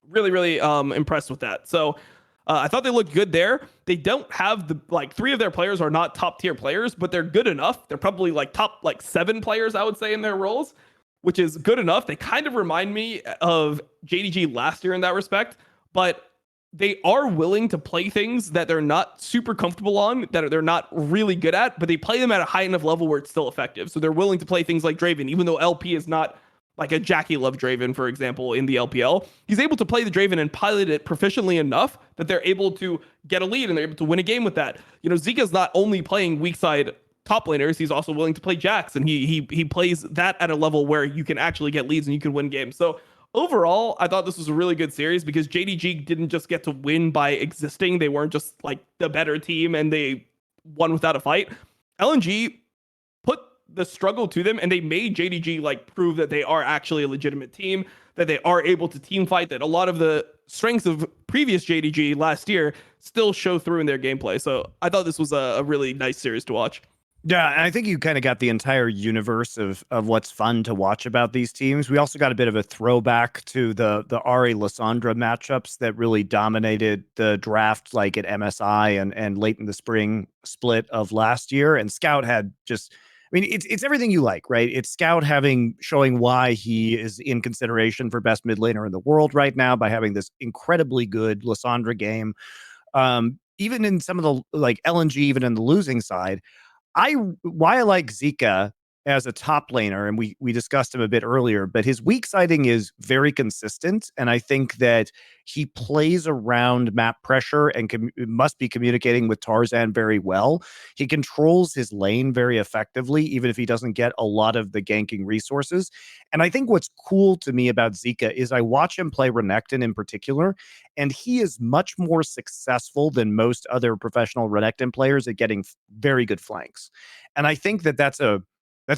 really, really impressed with that. So I thought they looked good there. They don't have the 3 of their players are not top tier players, but they're good enough. They're probably like top 7 players, I would say, in their roles, which is good enough. They kind of remind me of JDG last year in that respect, but they are willing to play things that they're not super comfortable on, that they're not really good at, but they play them at a high enough level where it's still effective. So they're willing to play things like Draven, even though LP is not like a Jackie Love Draven, for example, in the LPL. He's able to play the Draven and pilot it proficiently enough that they're able to get a lead and they're able to win a game with that. Zika's not only playing weak side top laners, he's also willing to play Jax, and he plays that at a level where you can actually get leads and you can win games. So overall, I thought this was a really good series because JDG didn't just get to win by existing. They weren't just like the better team and they won without a fight. LNG put the struggle to them, and they made JDG like prove that they are actually a legitimate team, that they are able to team fight, that a lot of the strengths of previous JDG last year still show through in their gameplay. So I thought this was a really nice series to watch. Yeah, and I think you kind of got the entire universe of what's fun to watch about these teams. We also got a bit of a throwback to the Ari Lissandra matchups that really dominated the draft, like at MSI and late in the spring split of last year. And Scout had just, I mean, it's everything you like, right? It's Scout showing why he is in consideration for best mid laner in the world right now by having this incredibly good Lissandra game. Even in some of the like LNG, even in the losing side. Why I like Zika as a top laner, and we discussed him a bit earlier, but his weak siding is very consistent, and I think that he plays around map pressure and must be communicating with Tarzan very well. He controls his lane very effectively, even if he doesn't get a lot of the ganking resources. And I think what's cool to me about Zika is I watch him play Renekton in particular, and he is much more successful than most other professional Renekton players at getting very good flanks. And I think that that's a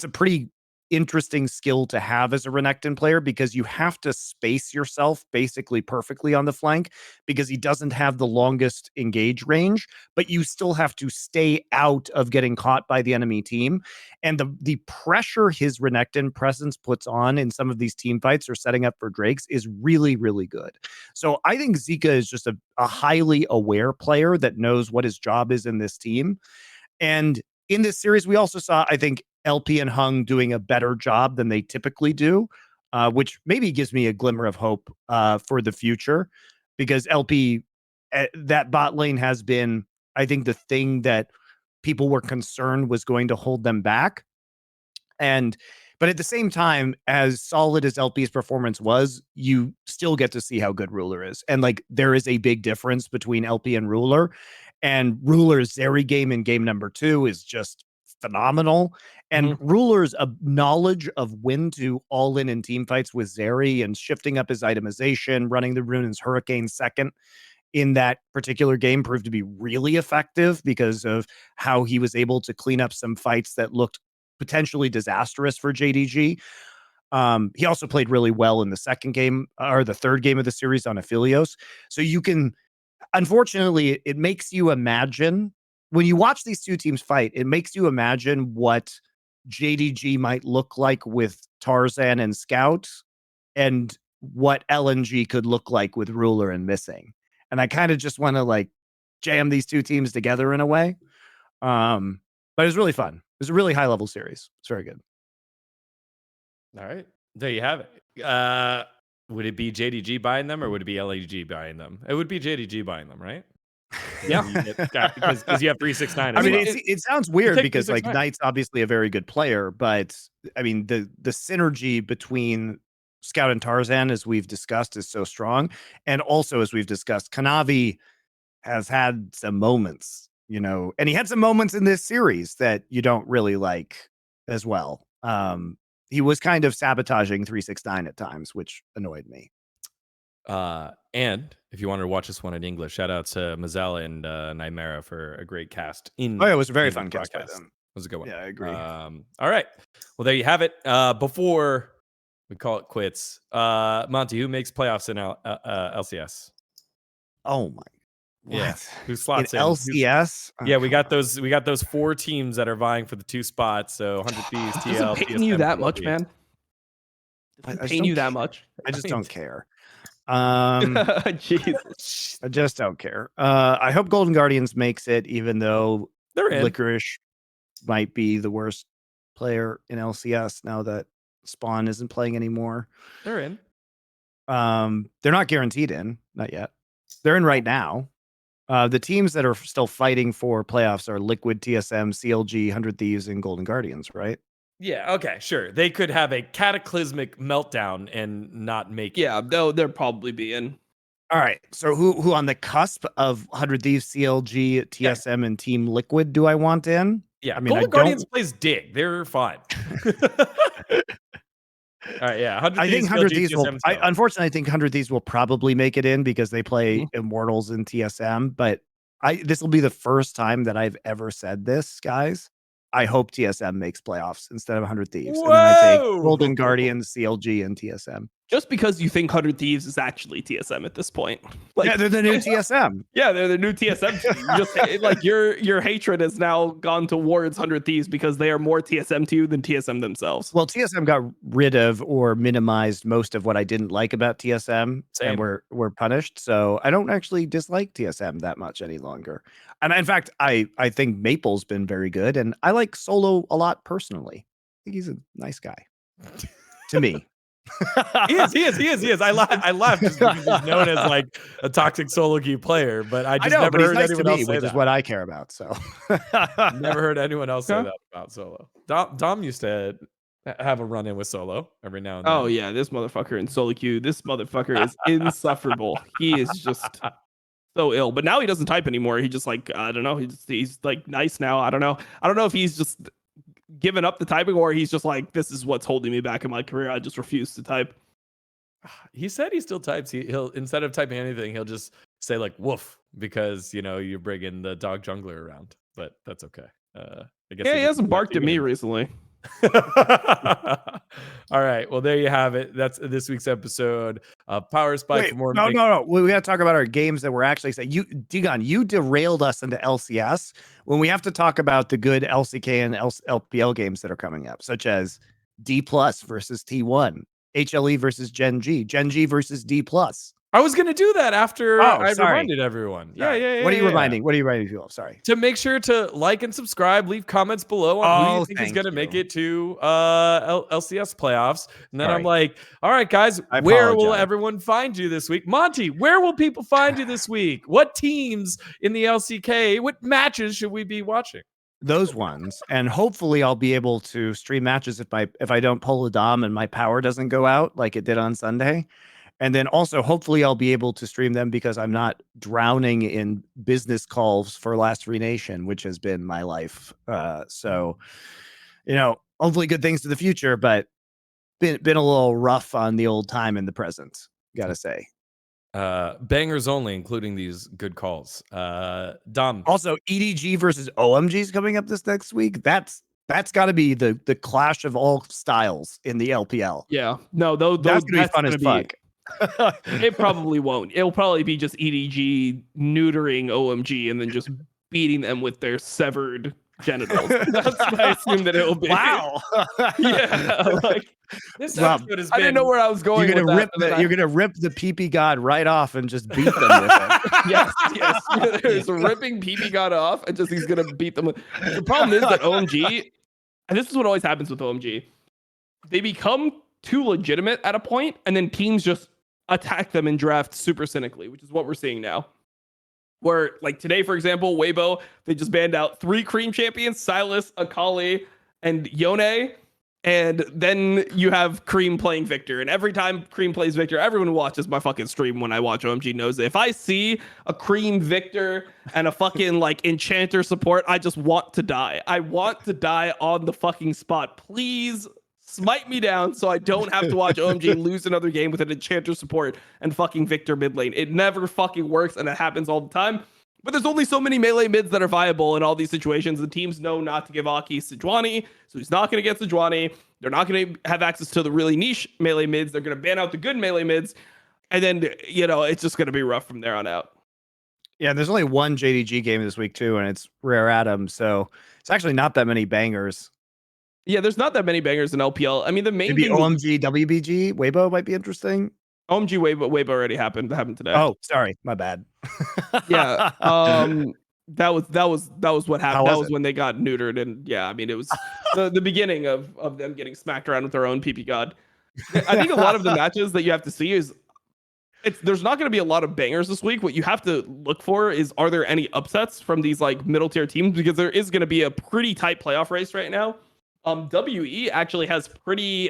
pretty interesting skill to have as a Renekton player, because you have to space yourself basically perfectly on the flank because he doesn't have the longest engage range, but you still have to stay out of getting caught by the enemy team. And the pressure his Renekton presence puts on in some of these team fights or setting up for Drakes is really, really good. So I think Zika is just a highly aware player that knows what his job is in this team. And in this series, we also saw, I think, LP and Hung doing a better job than they typically do, which maybe gives me a glimmer of hope for the future, because LP that bot lane has been, I think, the thing that people were concerned was going to hold them back. But at the same time, as solid as LP's performance was, you still get to see how good Ruler is. And like, there is a big difference between LP and Ruler. And Ruler's Zeri game in game number 2 is just phenomenal. And Ruler's knowledge of when to all in team fights with Zeri and shifting up his itemization, running the Rune's Hurricane second in that particular game proved to be really effective because of how he was able to clean up some fights that looked potentially disastrous for JDG. He also played really well in the second game or the third game of the series on Aphelios. So you can, unfortunately, it makes you imagine when you watch these two teams fight, it makes you imagine what JDG might look like with Tarzan and Scout and what LNG could look like with Ruler and Missing. And I kind of just want to like jam these two teams together in a way. But it was really fun. It was a really high level series. It's very good. All right. There you have it. Would it be JDG buying them or would it be LNG buying them? It would be JDG buying them, right? Yeah. Because you have 369. I mean, well. it sounds weird because like Knight's obviously a very good player, but I mean, the synergy between Scout and Tarzan, as we've discussed, is so strong. And also, as we've discussed, Kanavi has had some moments, and he had some moments in this series that you don't really like as well. He was kind of sabotaging 369 at times, which annoyed me. And if you wanted to watch this one in English, shout out to Mazzella and Nymera for a great cast. Oh, yeah, it was a very fun cast by them. It was a good one. Yeah, I agree. All right. Well, there you have it. Before we call it quits, Monte, who makes playoffs in LCS? Oh my! What? Yeah, who slots in LCS? Yeah, we got those. We got those 4 teams that are vying for the 2 spots. So 100 Thieves, TL. Does it pain you that much, man? Does it pain you that much? I just don't care. Jesus. I just don't care. I hope Golden Guardians makes it, even though they're in. Licorice might be the worst player in LCS now that Spawn isn't playing anymore. They're in. They're not guaranteed in, not yet. They're in right now. The teams that are still fighting for playoffs are Liquid, TSM, CLG, 100 Thieves, and Golden Guardians, right? Yeah, okay, sure. They could have a cataclysmic meltdown and not make it. Yeah, they'll probably be in. All right. So who on the cusp of 100 Thieves, CLG, TSM, and Team Liquid do I want in? Yeah, I mean, Golden Guardians plays Dig. They're fine. All right, yeah. I think 100 Thieves will. Unfortunately, I think 100 Thieves will probably make it in because they play Immortals in TSM. But this will be the first time that I've ever said this, guys. I hope TSM makes playoffs instead of 100 Thieves. Whoa! And then I take Golden Guardians, CLG, and TSM. Just because you think 100 Thieves is actually TSM at this point. Like, yeah, they're the new TSM. Yeah, they're the new TSM team. You just like your hatred has now gone towards 100 Thieves because they are more TSM to you than TSM themselves. Well, TSM got rid of or minimized most of what I didn't like about TSM. Same. And we're punished. So I don't actually dislike TSM that much any longer. And in fact, I think Maple's been very good. And I like Solo a lot personally. I think he's a nice guy to me. He is. I laugh just because he's known as like a toxic solo queue player, but I just never heard anyone else say that. Which is what I care about. So never heard anyone else say that about Solo. Dom used to have a run in with Solo every now and then. Oh yeah, this motherfucker in solo queue. This motherfucker is insufferable. He is just so ill. But now he doesn't type anymore. He just like I don't know. He's like nice now. I don't know if he's just given up the typing or he's just like, this is what's holding me back in my career. I just refuse to type. He said he still types. He'll instead of typing anything, he'll just say like woof because you're bringing the dog jungler around. But that's okay. I guess he hasn't barked at me recently. All right. Well, there you have it. That's this week's episode of Power Spike. Wait, no. We got to talk about our games that we're actually saying. Dgon, you derailed us into LCS when we have to talk about the good LCK and LPL games that are coming up, such as D+ versus T1, HLE versus Gen G versus D+. I was gonna do that after I sorry. reminded everyone. Sorry. Yeah. What are you reminding? What are you reminding people of? Sorry. To make sure to like and subscribe, leave comments below on who you think is going to make it to LCS playoffs. And then I'm like, all right, guys, where will everyone find you this week? Monte, where will people find you this week? What teams in the LCK, what matches should we be watching? Those ones, and hopefully I'll be able to stream matches if I don't pull a dom and my power doesn't go out like it did on Sunday. And then also, hopefully, I'll be able to stream them because I'm not drowning in business calls for Last Free Nation, which has been my life. So, hopefully, good things to the future, but been a little rough on the old time in the present. Gotta say. Bangers only, including these good calls. Dom. Also, EDG versus OMG is coming up this next week. That's got to be the clash of all styles in the LPL. Yeah, no, that's gonna be fun as fuck. It probably won't. It'll probably be just EDG neutering OMG and then just beating them with their severed genitals. That's what I assume that it will be. Wow. Yeah, like this episode has been. I didn't know where I was going. You're gonna rip the PP god right off and just beat them with it. Yes. There's ripping PP god off and just he's gonna beat them. The problem is that OMG, and this is what always happens with OMG, they become too legitimate at a point, and then teams just attack them in draft super cynically, which is what we're seeing now. Where, like today, for example, Weibo, they just banned out 3 Cream champions, Silas, Akali, and Yone. And then you have Cream playing Victor. And every time Cream plays Victor, everyone who watches my fucking stream when I watch OMG knows that if I see a Cream Victor and a fucking like Enchanter support, I just want to die. I want to die on the fucking spot. Please smite me down so I don't have to watch OMG lose another game with an Enchanter support and fucking Victor mid lane. It never fucking works, and it happens all the time. But there's only so many melee mids that are viable in all these situations. The teams know not to give Aki Sejuani, so he's not going to get Sejuani. They're not going to have access to the really niche melee mids. They're going to ban out the good melee mids, and then it's just going to be rough from there on out. Yeah, there's only one JDG game this week too, and it's Rare Atom, so it's actually not that many bangers. Yeah, there's not that many bangers in LPL. I mean, the main maybe thing OMG, WBG, Weibo might be interesting. OMG Weibo already happened. That happened today. Oh, sorry, my bad. Yeah. That was what happened. That was when they got neutered, and yeah, I mean, it was the beginning of them getting smacked around with their own PP god. I think a lot of the matches that you have to see is there's not going to be a lot of bangers this week. What you have to look for is, are there any upsets from these like middle tier teams, because there is going to be a pretty tight playoff race right now. WE actually has pretty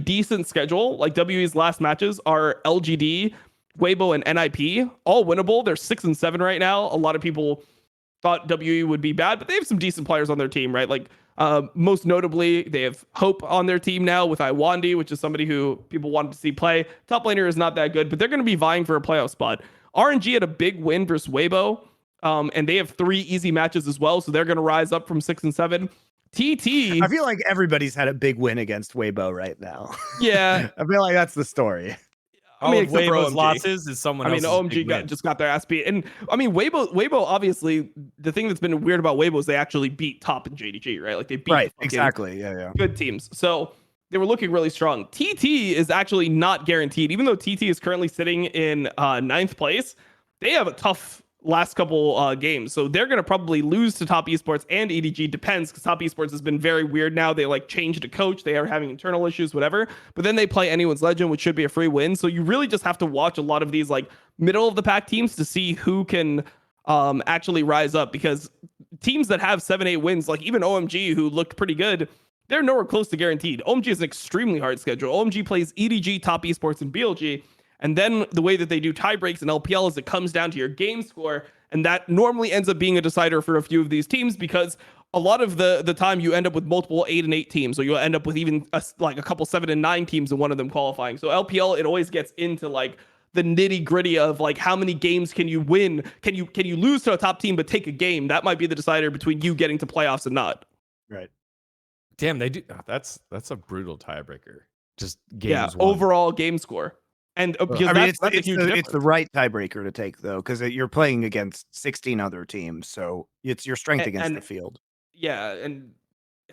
decent schedule. Like WE's last matches are LGD, Weibo, and NIP, all winnable. They're 6 and 7 right now. A lot of people thought WE would be bad, but they have some decent players on their team, right? Like most notably, they have Hope on their team now with IWillDominate, which is somebody who people wanted to see play. Top laner is not that good, but they're going to be vying for a playoff spot. RNG had a big win versus Weibo, and they have 3 easy matches as well, so they're going to rise up from 6 and 7. TT. I feel like everybody's had a big win against Weibo right now. Yeah. I feel like that's the story. I mean, Weibo's losses is someone else's. OMG just got their ass beat. And I mean, Weibo, obviously, the thing that's been weird about Weibo is they actually beat Top and JDG, right? Like they beat exactly. Yeah. Good teams. So they were looking really strong. TT is actually not guaranteed. Even though TT is currently sitting in 9th place, they have a tough last couple games, so they're going to probably lose to Top Esports and EDG. Depends, because Top Esports has been very weird now. They like changed a coach, they are having internal issues, whatever, but then they play Anyone's Legend, which should be a free win. So you really just have to watch a lot of these like middle of the pack teams to see who can actually rise up, because teams that have 7-8 wins, like even OMG, who looked pretty good, they're nowhere close to guaranteed. OMG is an extremely hard schedule. OMG plays EDG, Top Esports, and BLG. And then the way that they do tie breaks in LPL is it comes down to your game score. And that normally ends up being a decider for a few of these teams, because a lot of the time you end up with multiple 8 and 8 teams. So you'll end up with even a couple 7 and 9 teams and one of them qualifying. So LPL, it always gets into like the nitty gritty of like, how many games can you win? Can you lose to a top team but take a game? That might be the decider between you getting to playoffs and not. Right. Damn, they do. That's a brutal tiebreaker. Just games. Yeah, overall game score. And because I mean, it's the right tiebreaker to take, though, because you're playing against 16 other teams, so it's your strength against the field. Yeah, and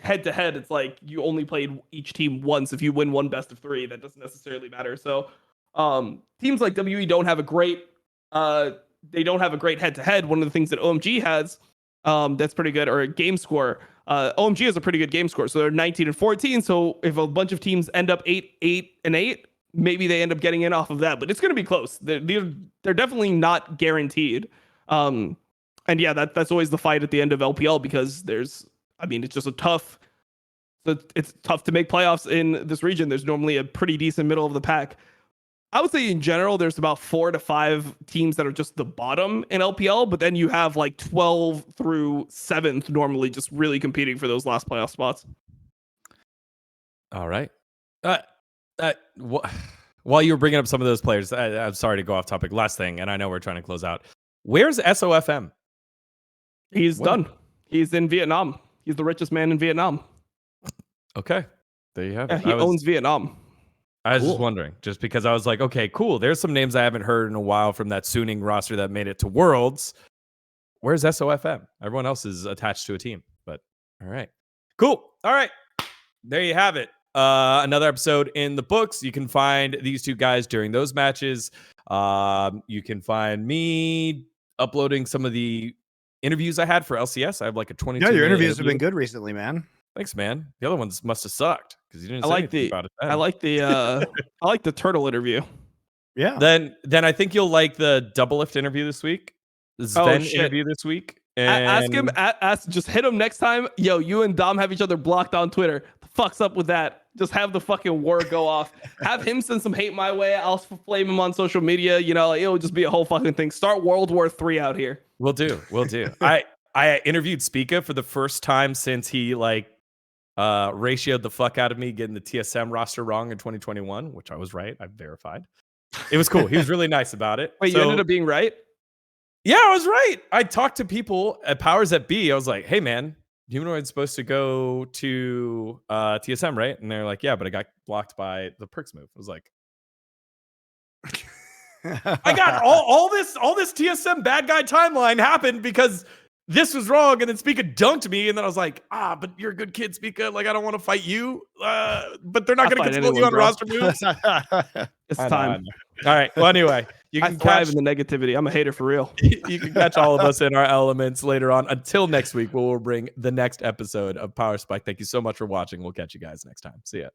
head to head, it's like you only played each team once. If you win one best of 3, that doesn't necessarily matter. So Teams like WE don't have a great head-to-head. One of the things that OMG has that's pretty good, or a game score. OMG has a pretty good game score, so they're 19-14. So if a bunch of teams end up 8-8, maybe they end up getting in off of that. But it's going to be close. They're definitely not guaranteed. And yeah, that's always the fight at the end of LPL, because it's just it's tough to make playoffs in this region. There's normally a pretty decent middle of the pack. I would say in general, there's about 4 to 5 teams that are just the bottom in LPL, but then you have like 12 through 7th normally just really competing for those last playoff spots. All right. While you were bringing up some of those players, I'm sorry to go off topic. Last thing, and I know we're trying to close out. Where's SOFM? He's done. He's in Vietnam. He's the richest man in Vietnam. Okay. There you have it. He owns Vietnam. I was just wondering, just because I was like, okay, cool. There's some names I haven't heard in a while from that Suning roster that made it to Worlds. Where's SOFM? Everyone else is attached to a team, but all right. Cool. All right. There you have it. Another episode in the books. You can find these two guys during those matches. You can find me uploading some of the interviews I had for LCS. I have like a 22. Yeah, your interviews have been good recently, man. Thanks, man. The other ones must have sucked because you didn't say anything about it. I like the turtle interview. Yeah. Then I think you'll like the double lift interview this week. The Sven interview this week. And just hit him next time. Yo, you and Dom have each other blocked on Twitter. The fuck's up with that? Just have the fucking war go off. Have him send some hate my way. I'll flame him on social media. It'll just be a whole fucking thing. Start World War III out here. We'll do. I interviewed Spica for the first time since he ratioed the fuck out of me getting the TSM roster wrong in 2021, which I was right. I verified. It was cool. He was really nice about it. Wait, you ended up being right? Yeah, I was right. I talked to people at Powers at B. I was like, hey, man, Humanoid's supposed to go to TSM, right? And they're like, yeah, but I got blocked by the Perks move. I was like, I got all this TSM bad guy timeline happened because this was wrong, and then Spica dunked me, and then I was like, but you're a good kid, Spica. Like, I don't want to fight you, but they're not going to consult you on roster moves. It's time. All right. Well, anyway, you can thrive in the negativity. I'm a hater for real. You can catch all of us in our elements later on. Until next week, we'll bring the next episode of Power Spike. Thank you so much for watching. We'll catch you guys next time. See ya.